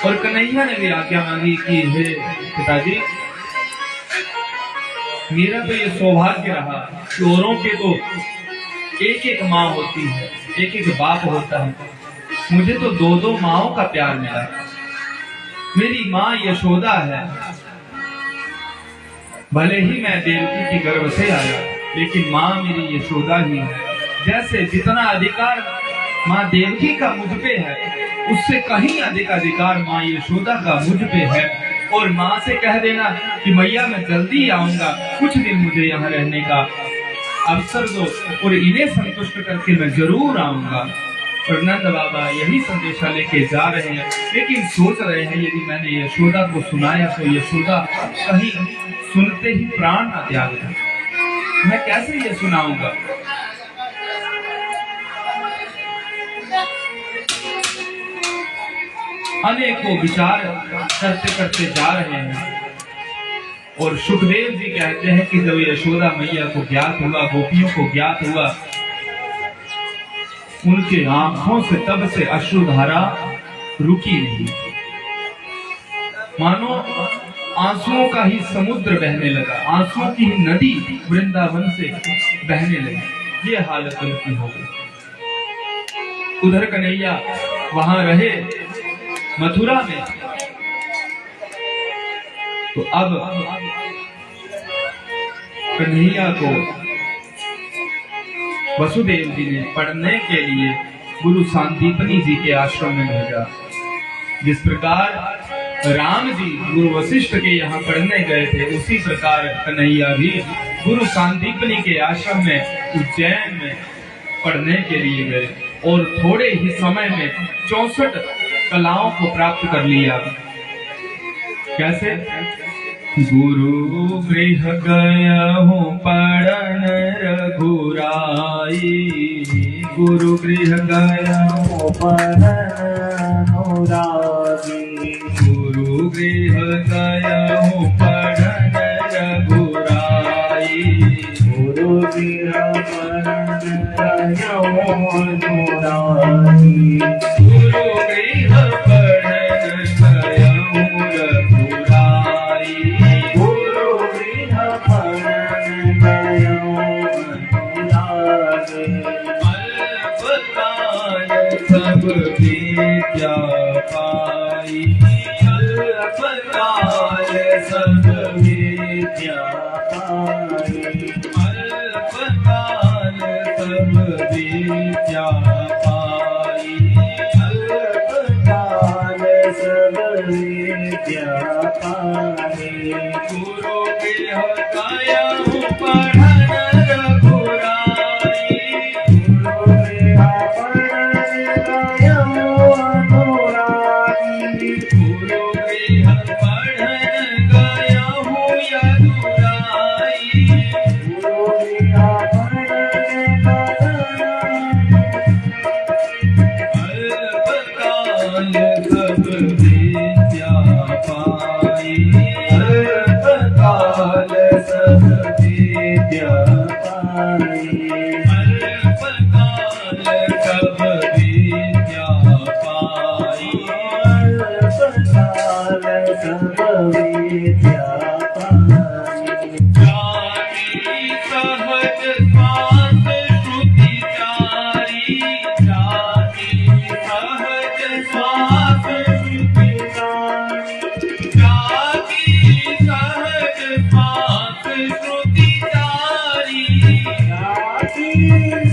[SPEAKER 1] और कन्हैया ने भी आज्ञा मांगी कि हे पिताजी, मेरा तो ये सौभाग्य रहा कि औरों के तो एक एक माँ होती है, एक एक बाप होता है, मुझे तो दो दो माओं का प्यार मिला। मेरी माँ यशोदा है, भले ही मैं देवकी के गर्भ से आया लेकिन माँ मेरी यशोदा ही है। जैसे जितना अधिकार माँ देवकी का मुझ पे है, उससे कहीं अधिक अधिकार माँ यशोदा का मुझ पे है। और माँ से कह देना कि मैया मैं जल्दी आऊंगा, कुछ दिन मुझे यहाँ रहने का अवसर दो और इन्हें संतुष्ट करके मैं जरूर आऊंगा। और नंद बाबा यही संदेशा लेके जा रहे हैं, लेकिन सोच रहे हैं यदि मैंने यशोदा को सुनाया तो यशोदा कहीं सुनते ही प्राण न त्याग दें, मैं कैसे ये सुनाऊंगा। अनेकों विचार करते करते जा रहे हैं और सुखदेव जी कहते हैं कि जब यशोदा मैया को ज्ञात हुआ, गोपियों को ज्ञात हुआ, उनके आंखों से तब से अश्रुधारा रुकी नहीं, मानो आंसुओं का ही समुद्र बहने लगा, आंसुओं की ही नदी वृंदावन से बहने लगी। ये हालत उनकी हो गई। उधर कन्हैया वहां रहे मथुरा में, तो अब कन्हैया को वसुदेव जी ने पढ़ने के लिए गुरु सांदीपनी जी के आश्रम में भेजा। जिस प्रकार राम जी गुरु वशिष्ठ के यहाँ पढ़ने गए थे, उसी प्रकार कन्हैया भी गुरु सांदीपनी के आश्रम में उज्जैन में पढ़ने के लिए गए और थोड़े ही समय में 64 कलाओं को प्राप्त कर लिया। कैसे? गुरु गृह गया हूँ पढ़न रघुराई, गुरु गृह गया हूँ पढ़न रघुराई, गुरु गृह गया हूँ पढ़न रघुराई, गुरु गृह पढ़न गया हूँ रघुराई, गुरु गृह पढ़न गया हूँ रघुराई, गुरु गृह पढ़न गया हूँ रघुराई। विद्या पाई, अल्पकाल सब
[SPEAKER 2] विद्या पाई,
[SPEAKER 1] अल्पकाल सब विद्या पाई,
[SPEAKER 2] अल्पकाल सब विद्या पाई।
[SPEAKER 1] गुरु गृह काया पढ़न रघुराई,
[SPEAKER 2] गुरु गृह पढ़न गयो अनुरागी,
[SPEAKER 1] गुरु गृह पढ़न गया हूँ यदुराई,
[SPEAKER 2] गुरु गृह पढ़न
[SPEAKER 1] अल्पकाल सब विद्या पाई,
[SPEAKER 2] अल्पकाल सब विद्या पाई,
[SPEAKER 1] अल्पकाल सब विद्या पाई,
[SPEAKER 2] अल्पकाल सब विद्या पाई।
[SPEAKER 1] जानी सहज श्वास श्रुति चारी, जानी सहज श्वास श्रुति
[SPEAKER 2] जानी
[SPEAKER 1] जानी सहज श्वास श्रुति चारी,
[SPEAKER 2] जाति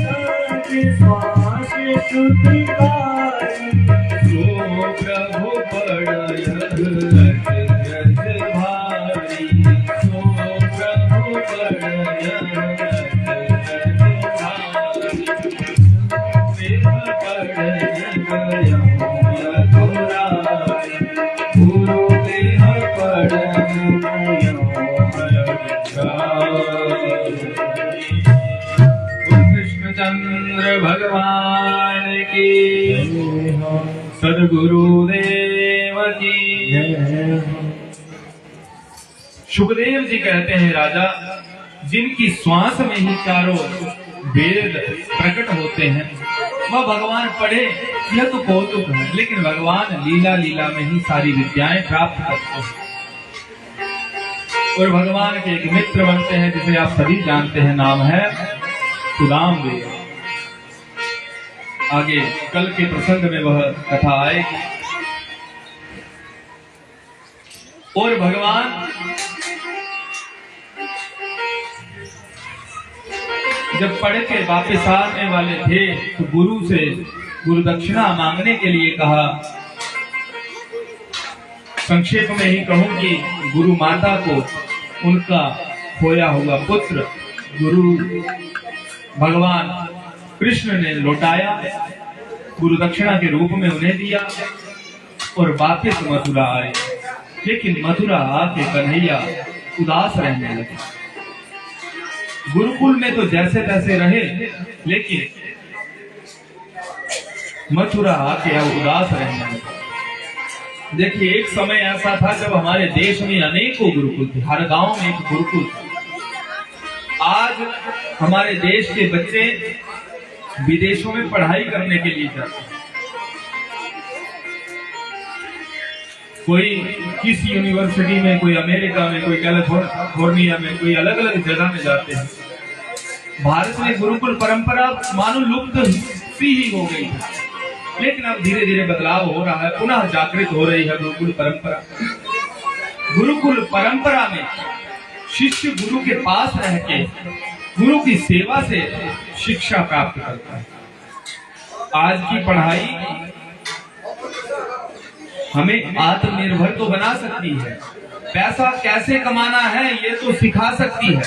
[SPEAKER 2] सहज श्वास श्रुतिकारी,
[SPEAKER 1] सो प्रभु बड़य रस रस भारी, सो प्रभु बड़य रस रस भारी, देह पड़य गया यदुराई, गुरु देह पड़य गयो हरजाई। कृष्णचंद्र भगवान की, सदगुरुदेव की। सुखदेव जी कहते हैं, राजा जिनकी श्वास में ही चारों वेद प्रकट होते हैं वह भगवान पढ़े, यह तो कौतुक है, लेकिन भगवान लीला लीला में ही सारी विद्याएं प्राप्त करते हैं और भगवान के एक मित्र बनते हैं जिसे आप सभी जानते हैं, नाम है सुदाम देव। आगे कल के प्रसंग में वह कथा आएगी। और भगवान जब पढ़ के वापिस आने वाले थे तो गुरु से गुरु दक्षिणा मांगने के लिए कहा। संक्षेप में ही कहूं कि गुरु माता को उनका खोया हुआ पुत्र गुरु भगवान कृष्ण ने लौटाया, गुरु दक्षिणा के रूप में उन्हें दिया और वापिस मथुरा आए। लेकिन मथुरा आके कन्हैया उदास रहने लगे। गुरुकुल में तो जैसे तैसे रहे, लेकिन मथुरा आके अब उदास रहने लगे। देखिए, एक समय ऐसा था जब हमारे देश में अनेकों गुरुकुल थे, हर गांव में एक गुरुकुल था। आज हमारे देश के बच्चे विदेशों में पढ़ाई करने के लिए जाते हैं। कोई किस यूनिवर्सिटी में, कोई अमेरिका में, कोई कैलिफोर्निया में, कोई अलग अलग जगह में जाते हैं। भारत में गुरुकुल परंपरा मानो लुप्त सी ही हो गई है, लेकिन अब धीरे धीरे बदलाव हो रहा है, पुनः जागृत हो रही है गुरुकुल परंपरा। गुरुकुल परंपरा में शिष्य गुरु के पास रह के गुरु की सेवा से शिक्षा प्राप्त करता है। आज की पढ़ाई हमें आत्मनिर्भर तो बना सकती है, पैसा कैसे कमाना है ये तो सिखा सकती है,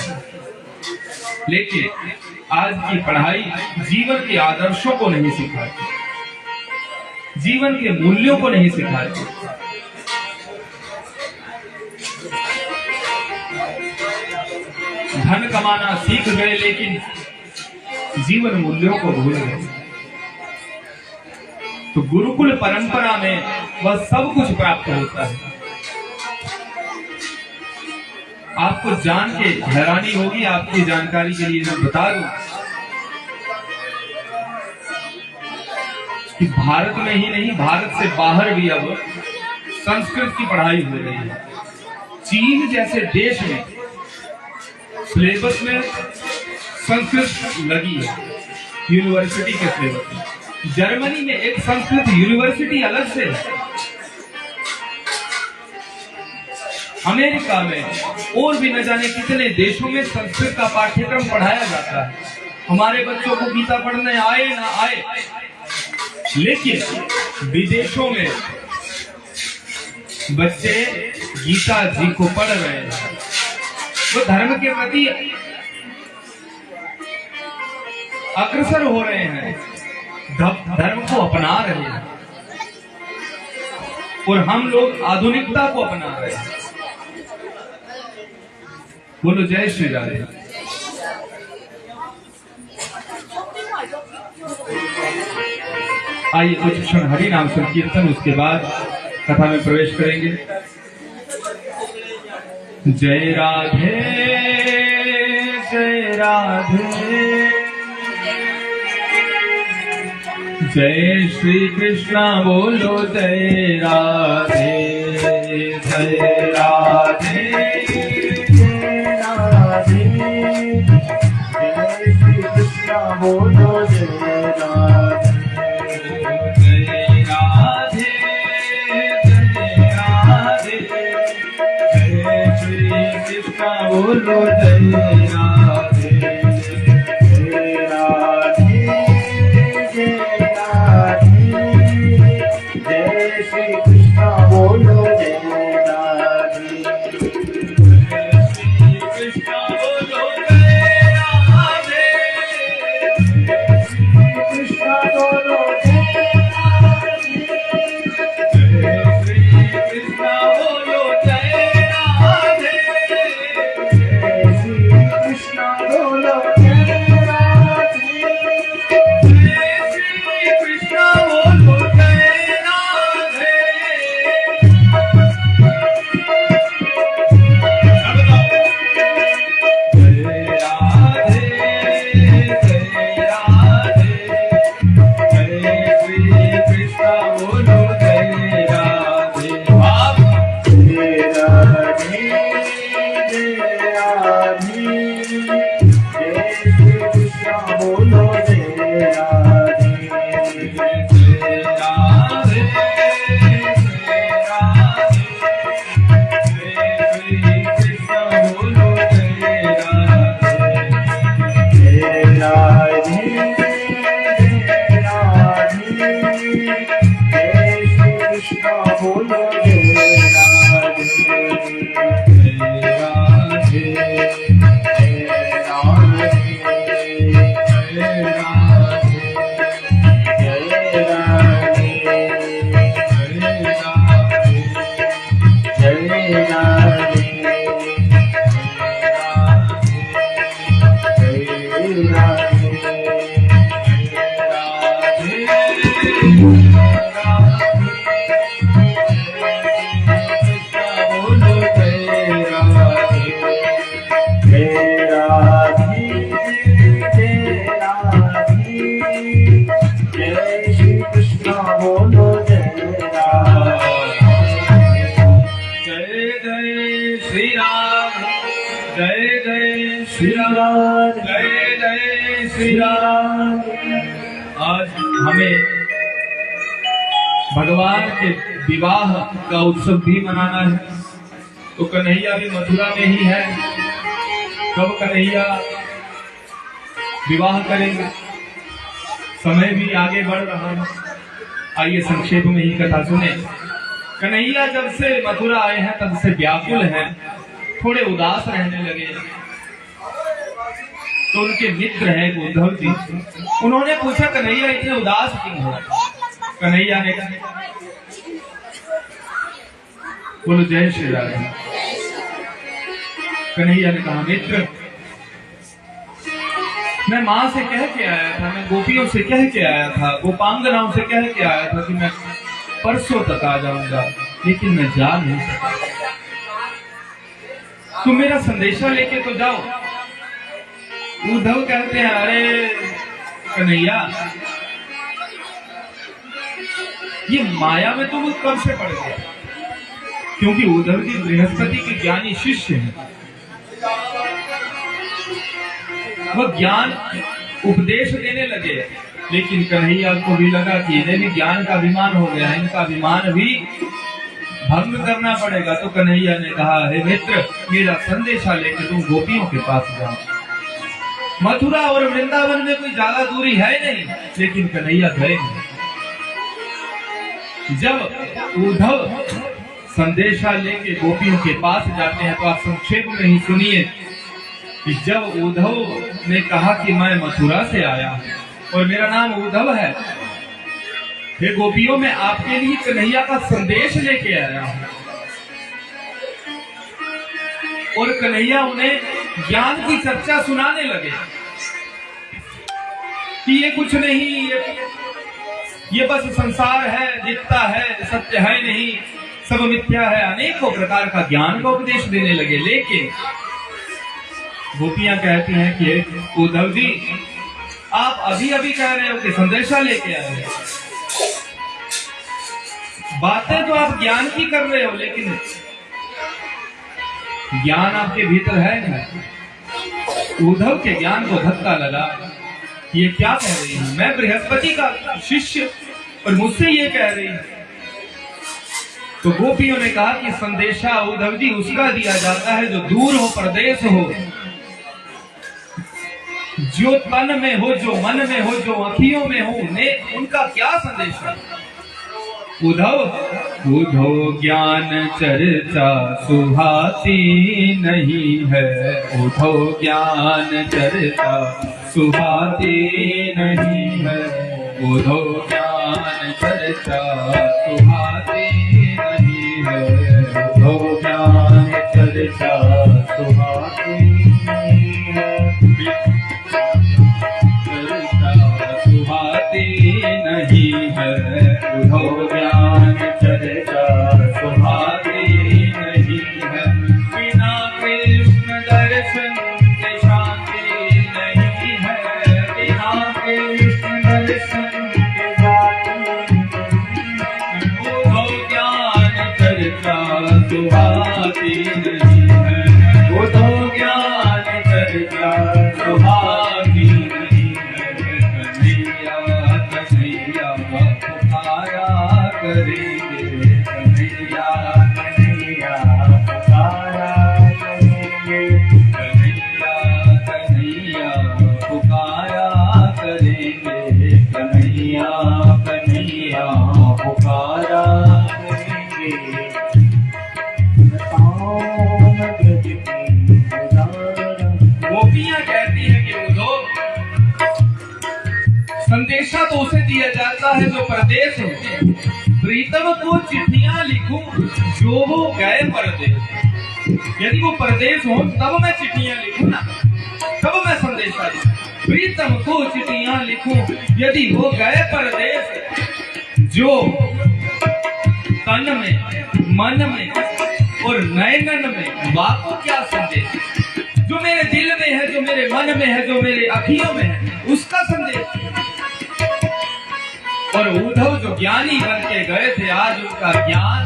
[SPEAKER 1] लेकिन आज की पढ़ाई जीवन के आदर्शों को नहीं सिखाती, जीवन के मूल्यों को नहीं सिखाती। धन कमाना सीख गए, लेकिन जीवन मूल्यों को भूल गए। तो गुरुकुल परंपरा में वह सब कुछ प्राप्त होता है। आपको जान के हैरानी होगी, आपकी जानकारी के लिए मैं बता दूं कि भारत में ही नहीं, भारत से बाहर भी अब संस्कृत की पढ़ाई हो रही है। चीन जैसे देश में सिलेबस में संस्कृत लगी है, यूनिवर्सिटी के सिलेबस में। जर्मनी में एक संस्कृत यूनिवर्सिटी अलग से है, अमेरिका में और भी न जाने कितने देशों में संस्कृत का पाठ्यक्रम पढ़ाया जाता है। हमारे बच्चों को गीता पढ़ने आए ना आए, लेकिन विदेशों में बच्चे गीता जी को पढ़ रहे हैं, वो धर्म के प्रति अग्रसर हो रहे हैं, धर्म को अपना रहे हैं, और हम लोग आधुनिकता को अपना रहे हैं। बोलो जय श्री राधे। आइए कुछ क्षण हरि नाम संकीर्तन, उसके बाद कथा में प्रवेश करेंगे। जय राधे जय राधे, जय श्री कृष्णा बोलो जय राधे जय राधे
[SPEAKER 2] जय राधे, जय श्री कृष्ण बोलो जय राधे।
[SPEAKER 1] जय राधे जय राधे, जय श्री कृष्णा बोलो जय राधे
[SPEAKER 2] जय राधे, जय राधे, जय श्री कृष्ण बोलो जय राधे।
[SPEAKER 1] श्री कृष्णा बोलो जय राधे,
[SPEAKER 2] कृष्ण बोलो जय राधे,
[SPEAKER 1] जय श्री कृष्णा बोलो जय राधे,
[SPEAKER 2] जय श्री कृष्ण बोलो जय राधे।
[SPEAKER 1] जय श्री कृष्णा बोलो जय राधे। जय राधे जय राधे, जय श्री कृष्णा बोलो जय राधे। आप
[SPEAKER 2] जय राधे, जय राधे, जय श्री कृष्ण बोलो जय राधे।
[SPEAKER 1] जय राधे जय राधे, जय श्री कृष्णा बोलो जय राधे।
[SPEAKER 2] जय राधे, जय राधे, जय श्री कृष्ण बोलो जय राधे।
[SPEAKER 1] जय राधे
[SPEAKER 2] जय राधे,
[SPEAKER 1] जय राधे,
[SPEAKER 2] जय राधे,
[SPEAKER 1] जय राधे,
[SPEAKER 2] जय राधे, जय राधे। जय राधे, जय राधे, जय श्री कृष्ण बोलो जय राधे।
[SPEAKER 1] जय जय श्री राम, जय जय श्री
[SPEAKER 2] श्री
[SPEAKER 1] राम,
[SPEAKER 2] राधे,
[SPEAKER 1] जय जय श्री
[SPEAKER 2] श्री
[SPEAKER 1] राम।
[SPEAKER 2] राधे।
[SPEAKER 1] आज हमें भगवान के विवाह का उत्सव भी मनाना है, तो कन्हैया भी मथुरा में ही है। कब कन्हैया विवाह करेंगे, समय भी आगे बढ़ रहा है। आइए संक्षेप में ही कथा सुने। कन्हैया जब से मथुरा आए हैं तब से व्याकुल हैं, थोड़े उदास रहने लगे। तो उनके मित्र हैं उद्धव जी, उन्होंने पूछा कन्हैया इतने उदास क्यों हो? कन्हैया ने कहा, बोलो जय श्री राम। कन्हैया ने कहा, मित्र मैं माँ से कह के आया था, मैं गोपियों से कह के आया था, गोपांगनाओं से कह के आया था कि मैं परसों तक आ जाऊंगा, लेकिन मैं जा नहीं सका। तुम मेरा संदेशा लेके तो जाओ। उद्धव कहते हैं, अरे कन्हैया ये माया में तुम कब से पड़ गया? क्योंकि उद्धव जी बृहस्पति के ज्ञानी शिष्य हैं। वह ज्ञान उपदेश देने लगे लेकिन कन्हैया को भी लगा कि इन्हें भी ज्ञान का अभिमान हो गया, इनका अभिमान भी भंग करना पड़ेगा। तो कन्हैया ने कहा, हे मित्र, मेरा संदेशा लेकर तुम गोपियों के पास जाओ। मथुरा और वृंदावन में कोई ज्यादा दूरी है नहीं, लेकिन कन्हैया गए नहीं। जब उद्धव संदेशा लेके गोपियों के पास जाते हैं तो आप संक्षेप में ही सुनिए कि जब उद्धव ने कहा कि मैं मथुरा से आया और मेरा नाम उद्धव है, हे गोपियों, मैं आपके लिए कन्हैया का संदेश लेके आया हूं। और कन्हैया उन्हें ज्ञान की चर्चा सुनाने लगे कि ये कुछ नहीं, ये बस संसार है, दिखता है, सत्य है नहीं, सब मिथ्या है, अनेकों प्रकार का ज्ञान का उपदेश देने लगे। लेकिन गोपियां कहती हैं कि उद्धव जी, आप अभी अभी कह रहे हो कि संदेशा लेके आए हैं, बातें तो आप ज्ञान की कर रहे हो, लेकिन ज्ञान आपके भीतर है नहीं। उद्धव के ज्ञान को धक्का लगा, ये क्या कह रही है, मैं बृहस्पति का शिष्य और मुझसे ये कह रही है। तो गोपियों ने कहा कि संदेशा उद्धव जी उसका दिया जाता है जो दूर हो, परदेश हो, जो तन में हो, जो मन में हो, जो अखियों में हो, उन्हें उनका क्या संदेश है। उद्धव ज्ञान चर्चा सुहाती नहीं है, उद्धव ज्ञान चर्चा सुहाती नहीं है, उद्धव ज्ञान चर्चा सुहाती नहीं है, उद्धव ज्ञान चर्चा सुहाती नहीं है, चर्चा सुहाती नहीं है, उद्धव ज्ञान चर्चा सुहाती नहीं है, बिना कृष्ण दर्शन के शांति नहीं है, बिना कृष्ण दर्शन के शांति उद्धव ज्ञान चर्चा सुहाती नहीं है, उद्धव ज्ञान चर्चा सुहाती नहीं है। कन्हैया पुकारा करेंगे, कन्हैया कन्हैया पुकारा करेंगे, कन्हैया कन्हैया पुकारा करेंगे, कन्हैया कन्हैया पुकारा करेंगे। गोपियां कहती है कि उद्धव, संदेशा तो उसे दिया जाता है जो परदेश हो, प्रीतम को चिट्ठियां लिखूं जो वो गए परदेश। यदि वो परदेश हो तब मैं चिट्ठियां लिखूं ना, तब मैं संदेशा लिखूं। प्रीतम को चिट्ठियां लिखूं यदि वो गए परदेश, जो तन में, मन में और नयनन में, बापू क्या संदेश, जो मेरे दिल में है, जो मेरे मन में है, जो मेरे अखियों में है, उसका संदेश। और उद्धव जो ज्ञानी बन के गए थे, आज उनका ज्ञान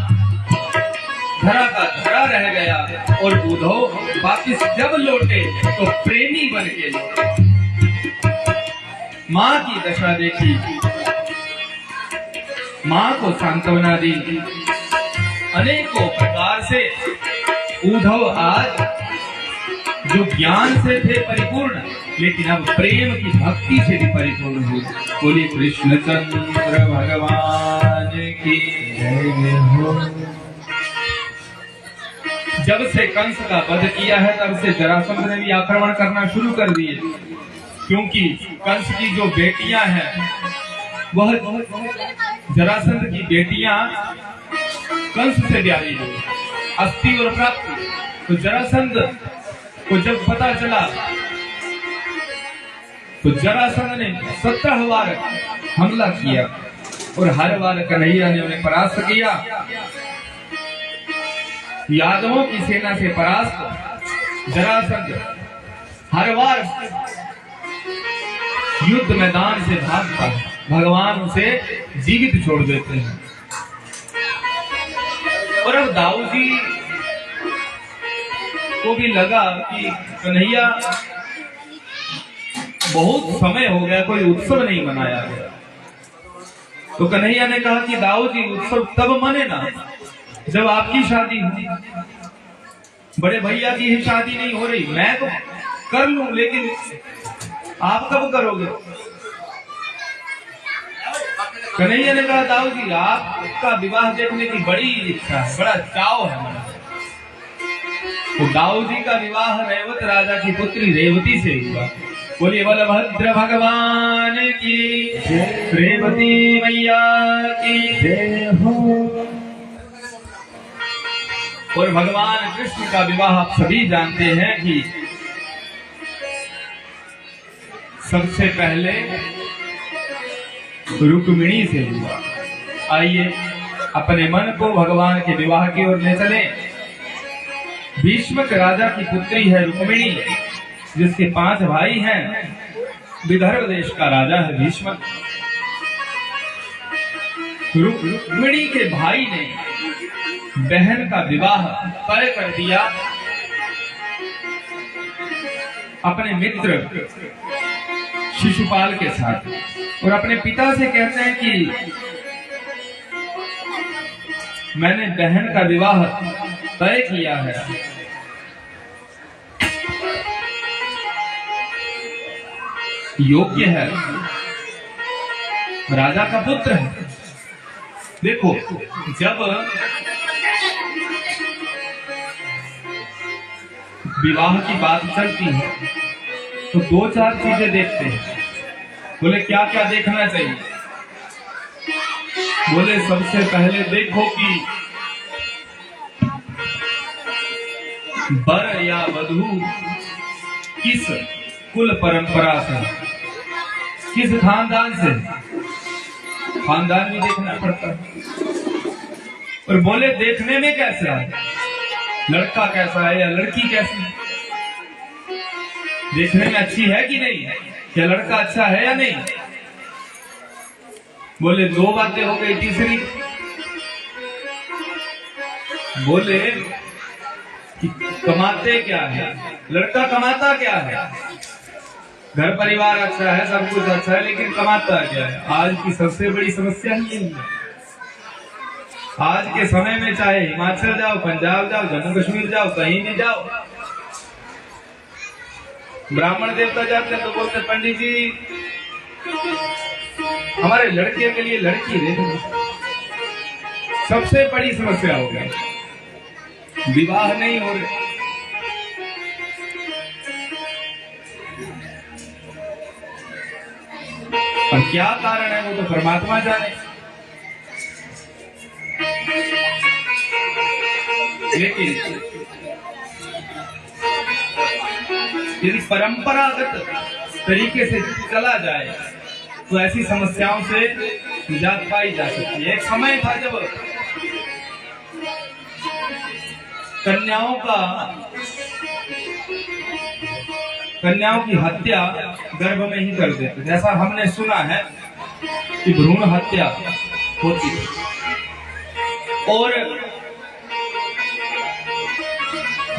[SPEAKER 1] धरा का धरा रह गया, और उद्धव वापिस जब लौटे तो प्रेमी बन के लौटे। माँ की दशा देखी, माँ को सांत्वना दी, अनेकों प्रकार से उद्धव आज जो ज्ञान से थे परिपूर्ण, लेकिन अब प्रेम की भक्ति से भी परिपूर्ण हुए। बोलिए कृष्णचंद्र भगवान की जय हो। जब से कंस का वध किया है तब से जरासंध ने भी आक्रमण करना शुरू कर दिए, क्योंकि कंस की जो बेटियां हैं, वह जरासंध की बेटियां कंस से ब्याही हुई, अस्थि और प्राप्ति। तो जरासंध को जब पता चला तो जरासंध ने 17 बार हमला किया और हर बार कन्हैया ने उन्हें परास्त किया। यादवों की सेना से परास्त जरासंध हर बार युद्ध मैदान से भागता है, भगवान उसे जीवित छोड़ देते हैं। और अब दाऊ जी को भी लगा कि कन्हैया बहुत समय हो गया कोई उत्सव नहीं मनाया गया। तो कन्हैया ने कहा कि दाऊ जी उत्सव तब मने ना जब आपकी शादी हो। बड़े भैया की ही शादी नहीं हो रही, मैं तो कर लूं, लेकिन आप कब करोगे? कन्हैया ने कहा दाऊ जी आपका विवाह देखने की बड़ी इच्छा है, बड़ा चाव है हमारा। तो दाऊ जी का विवाह रेवत राजा की पुत्री रेवती से हुआ। बोलिए बलभद्र भगवान की, रेवती मैया की जय हो। और भगवान कृष्ण का विवाह आप सभी जानते हैं कि सबसे पहले रुक्मिणी से हुआ। आइए अपने मन को भगवान के विवाह की ओर ले चले। भीष्मक राजा की पुत्री है रुक्मिणी, जिसके 5 भाई हैं। विदर्भ देश का राजा है भीष्मक। रुक्मिणी के भाई ने बहन का विवाह तय कर दिया अपने मित्र शिशुपाल के साथ, और अपने पिता से कहते हैं कि मैंने बहन का विवाह तय किया है। योग्य है, राजा का पुत्र है। देखो जब विवाह की बात चलती है तो 2-4 चीजें देखते हैं। बोले क्या क्या देखना चाहिए? बोले सबसे पहले देखो कि वर या वधू किस कुल परंपरा से, किस खानदान से, खानदान भी देखना पड़ता है। और बोले देखने में कैसा है, लड़का कैसा है या लड़की कैसी है, देखने में अच्छी है कि नहीं, क्या लड़का अच्छा है या नहीं। बोले 2 बातें हो गई। तीसरी बोले कि कमाते क्या है, लड़का कमाता क्या है। घर परिवार अच्छा है, सब कुछ अच्छा है, लेकिन कमाता क्या है। आज की सबसे बड़ी समस्या ही है। आज के समय में चाहे हिमाचल जाओ, पंजाब जाओ, जम्मू कश्मीर जाओ, कहीं भी जाओ, ब्राह्मण देवता जाते हैं तो बोलते पंडित जी हमारे लड़के के लिए लड़की दे दो। सबसे बड़ी समस्या हो गई, विवाह नहीं हो रहे। और क्या कारण है वो तो परमात्मा जाने। लेकिन यदि परंपरागत तरीके से चला जाए तो ऐसी समस्याओं से निजात पाई जा सकती है। एक समय था जब कन्याओं की हत्या गर्भ में ही कर देते थे। ऐसा हमने सुना है कि भ्रूण हत्या होती है। और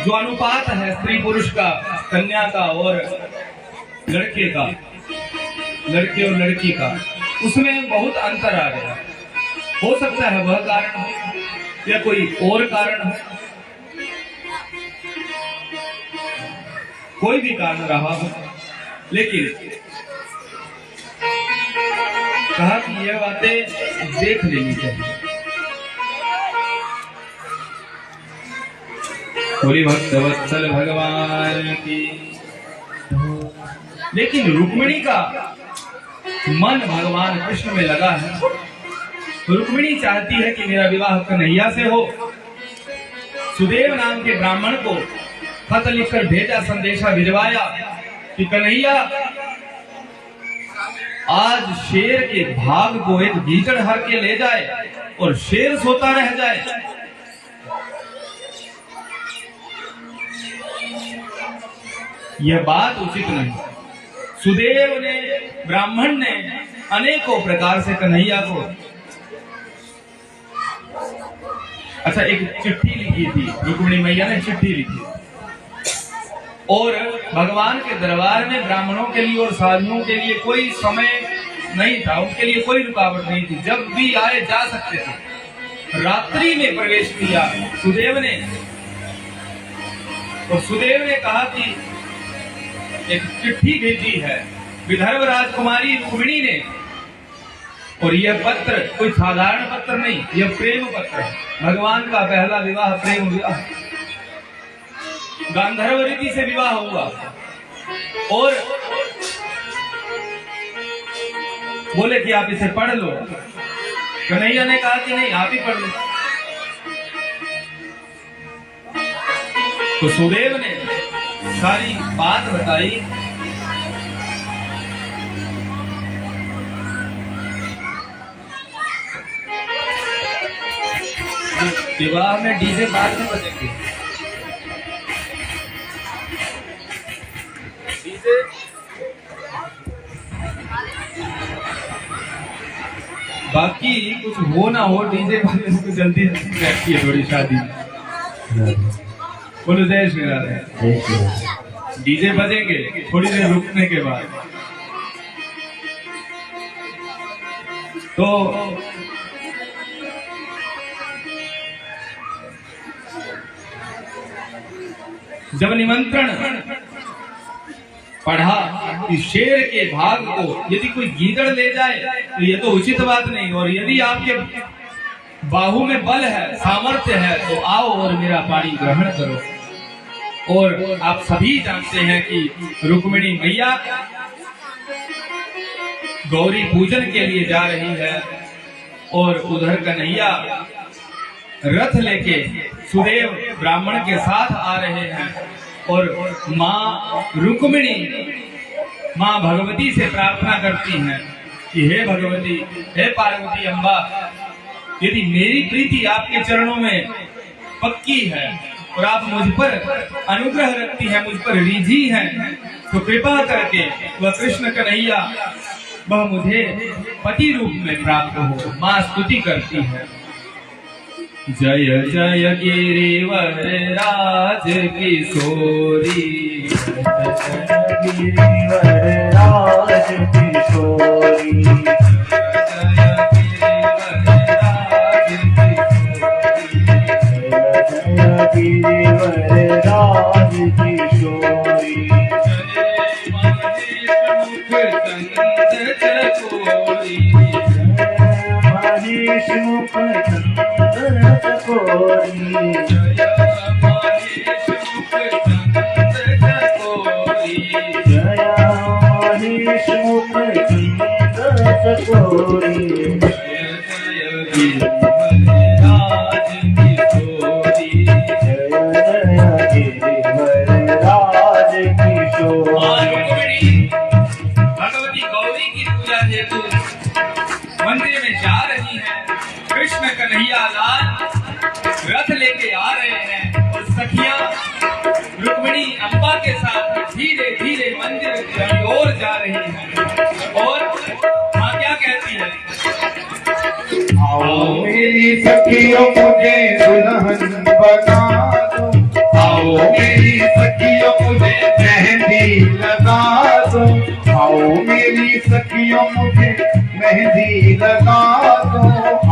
[SPEAKER 1] जो अनुपात है स्त्री पुरुष का, कन्या का और लड़के का, लड़के और लड़की का, उसमें बहुत अंतर आ गया। हो सकता है वह कारण हो या कोई और कारण हो, कोई भी कारण रहा हो, लेकिन कहा कि यह बातें देख लेनी चाहिए। बोली भक्तवत्सल भगवान की। लेकिन रुक्मिणी का मन भगवान कृष्ण में लगा है। रुक्मिणी चाहती है कि मेरा विवाह कन्हैया से हो। सुदेव नाम के ब्राह्मण को खत लिखकर भेजा, संदेशा भिजवाया कि कन्हैया आज शेर के भाग को एक गीचड़ हर के ले जाए और शेर सोता रह जाए। यह बात उचित नहीं। सुदेव ने, ब्राह्मण ने अनेकों प्रकार से कन्हैया को एक चिट्ठी लिखी थी। रुक्मिणी मैया ने चिट्ठी लिखी और भगवान के दरबार में ब्राह्मणों के लिए और साधुओं के लिए कोई समय नहीं था, उनके लिए कोई रुकावट नहीं थी, जब भी आए जा सकते थे। रात्रि में प्रवेश किया सुदेव ने, और सुदेव ने कहा कि एक चिट्ठी भेजी है विदर्भ राजकुमारी रुक्मिणी ने, और यह पत्र कोई साधारण पत्र नहीं, यह प्रेम पत्र है। भगवान का पहला विवाह प्रेम विवाह, गांधर्व रीति से विवाह हुआ, और बोले कि आप इसे पढ़ लो। कन्हैया ने कहा कि नहीं, आप ही पढ़ लो। तो सुदेव ने सारी बात बताई। विवाह में डीजे बाद में बजेंगे, डीजे बाकी कुछ हो ना हो, डीजे बजने से जल्दी रहती है थोड़ी शादी। बोलो जय श्री राधे। डीजे बजेंगे थोड़ी देर रुकने के बाद। तो जब निमंत्रण पढ़ा कि शेर के भाग को यदि कोई गीदड़ ले जाए तो ये तो उचित बात नहीं, और यदि आपके बाहु में बल है, सामर्थ्य है, तो आओ और मेरा पानी ग्रहण करो। और आप सभी जानते हैं कि रुक्मिणी मैया गौरी पूजन के लिए जा रही है, और उधर कन्हैया रथ लेके सुदेव ब्राह्मण के साथ आ रहे हैं, और माँ रुक्मिणी माँ भगवती से प्रार्थना करती हैं कि हे भगवती, हे पार्वती अम्बा, यदि मेरी प्रीति आपके चरणों में पक्की है और आप मुझ पर अनुग्रह रखती हैं, मुझ पर रिझी हैं, तो कृपा करके वह कृष्ण कन्हैया वह मुझे पति रूप में प्राप्त हो। माँ स्तुति करती है। जय जय गिरिवर राज किशोरी,
[SPEAKER 2] गिरिवर राज किशोरी, गिरिवर राज किशोरी, महेश मुख चंद्र चकोरी, जया महेश मुख चंद्र चकोरी,
[SPEAKER 1] भगवती गौरी की पूजा हेतु मंदिर में जा रही है। कृष्ण कन्हैया लाल रथ लेके आ रहे हैं, और सखियां रुक्मिणी अम्बा के साथ धीरे धीरे मंदिर की ओर जा रही हैं। और माँ क्या कहती है?
[SPEAKER 2] आओ मेरी सखियों मुझे दुल्हन बना दो, आओ मेरी सखियों मुझे मेहंदी लगा दो, आओ मेरी सखियों मुझे मेहंदी लगा दो,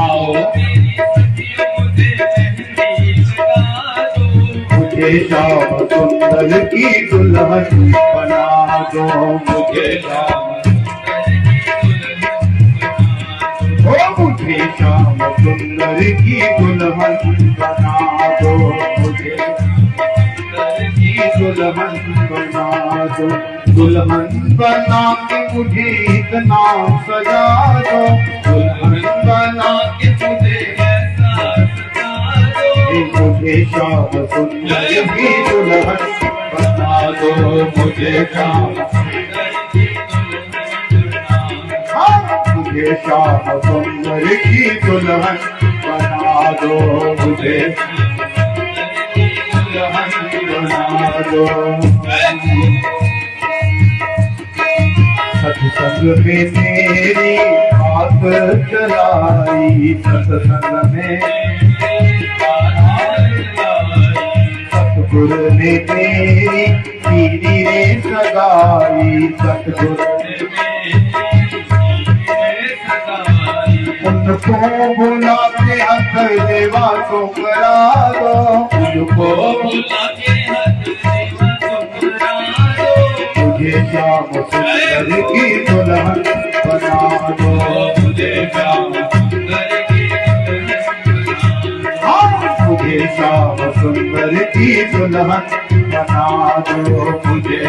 [SPEAKER 2] आओ
[SPEAKER 1] मेरी सखियों मुझे मेहंदी लगा दो,
[SPEAKER 2] मुझे श्याम सुंदर की दुल्हन बना दो, मुझे श्याम मुझे श्याम सुंदर की दुल्हन बना दो, मुझे की दुल्हन बना दो, दुल्हन बना के मुझे इतना सजा दो, दुल्हन बना के मुझे ऐसा सजा दो, मुझे श्याम सुंदर की दुल्हन बना दो, मुझे श्याम मुझे श्याम सुंदर की दुल्हन बना दो, मुझे दुल्हन बना दो। सत्संग में मेरी हाथ चलाई, सत्संग में सतगुर ने मेरी पीरी रे सगाई सतगुर उनको बुला के हथ देवा को करा दो उनको
[SPEAKER 1] बुला के हथ देवा को करा दो
[SPEAKER 2] मुझे श्याम सुंदर की दुल्हन बना दो
[SPEAKER 1] मुझे श्याम सुंदर की
[SPEAKER 2] मुझे श्याम सुंदर की दुल्हन बना दो मुझे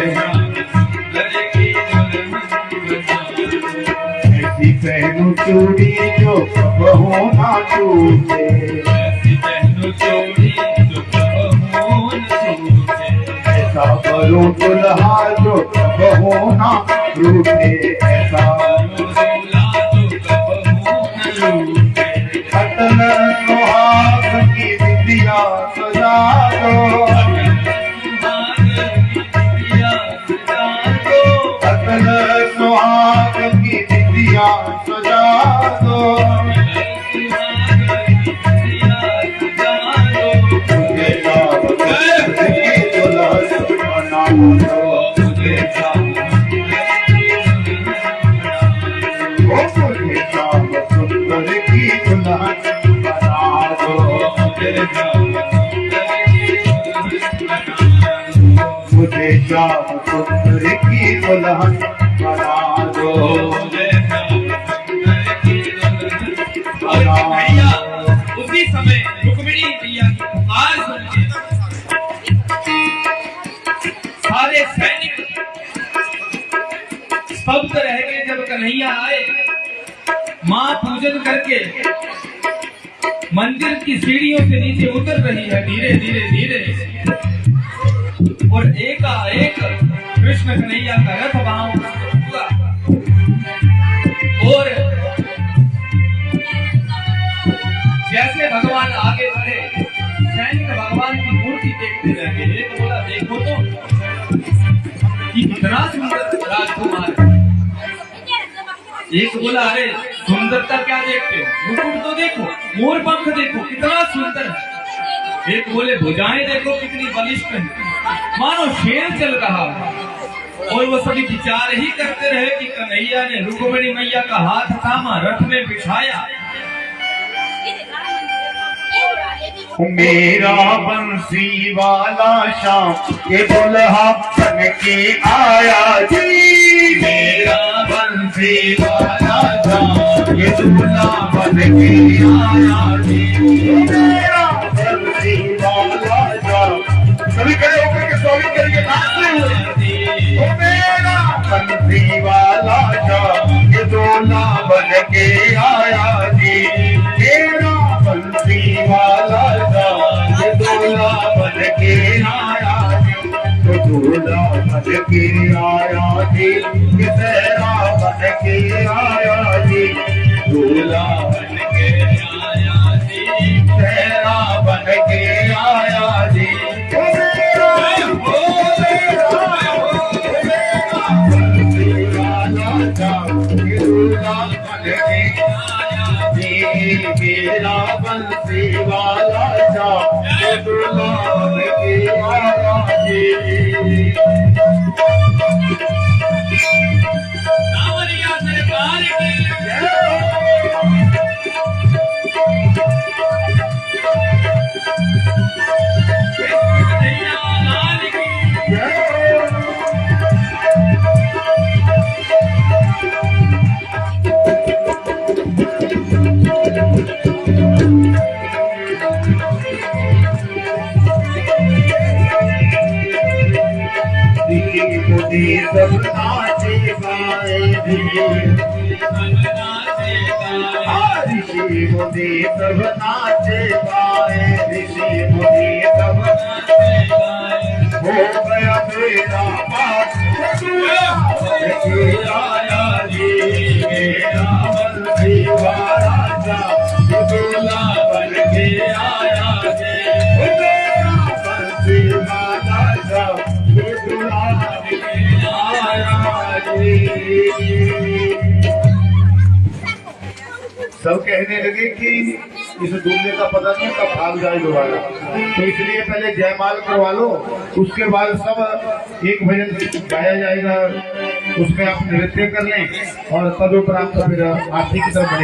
[SPEAKER 2] ऐसी पहनू चूड़ी जो बहू ना टूटे ऐसा करूं दुल्हा जो बहू ना टूटे ऐसा अटल सुहाग की विद्या सजा दो अटल सुहाग की विद्या सजा दो मुझे श्याम सुंदर की दुल्हन बना दो मुझे श्याम सुंदर की दुल्हन बना दो मुझे श्याम सुंदर की दुल्हन बना दो
[SPEAKER 1] और भैया उसी समय रुक्मिणी मैया की पुकार सुन के सारे सैनिक स्तब्ध रह गए जब कन्हैया आए। मां पूजन करके मंदिर की सीढ़ियों से नीचे उतर रही है धीरे धीरे धीरे, और एकाएक कृष्ण कन्हैया का रथ वहां हुआ और जैसे भगवान आगे बढ़े सैनिक भगवान की मूर्ति देखते रह गए। एक बोला देखो तो कि कितना सुंदर राजकुमार है। एक बोला अरे सुंदरता क्या देखते हो, मुकुट तो देखो, मोर पंख देखो कितना सुंदर है। एक बोले भुजाएं देखो कितनी बलिष्ठ है, मानो शेर चल रहा है। और वो सभी विचार ही करते रहे कि कन्हैया ने रुक्मिणी मैया का हाथ थामा, रथ में बिठाया।
[SPEAKER 2] मेरा बंसी वाला शाम के दुल्हा बन के आया जी, मेरा बंसी वाला शाम के दुल्हा बन के आया जी, मेरा बंसी वाला शाम। सभी खड़े होकर के स्वागत करेंगे नाचते हुए। ओ मेरा बंसी वाला शाम के दुल्हा बन के आया जी, मेरा बंसी वाला ये दूल्हा बन के आया जी, तो दूल्हा बन के आया जी, सहरा बन के आया जी, दूल्हा बन के आया जी, सहरा बन के आया जी। मेरा बंसी वाला जा दूल्हा बन के आया जी।
[SPEAKER 1] सावरिया सरकार
[SPEAKER 2] मुझे सब नाचे गाए ऋषि मुझे सब नाचे गाए ऋषि मुझे सब हो गया मेरा पास आया जी, मेरा बंसी वाला जा दूल्हा बन के आया जी, मेरा बंसी वाला जा दूल्हा बन के आया जी। सब कहने लगे कि इस दूल्हे का पता नहीं कब भाग जाए दोबारा। तो इसलिए पहले जयमाल करवा लो, उसके बाद सब एक भजन गाया जाएगा, उसमें आप नृत्य कर लें और तदुपरांत फिर आरती की तरफ बढ़े।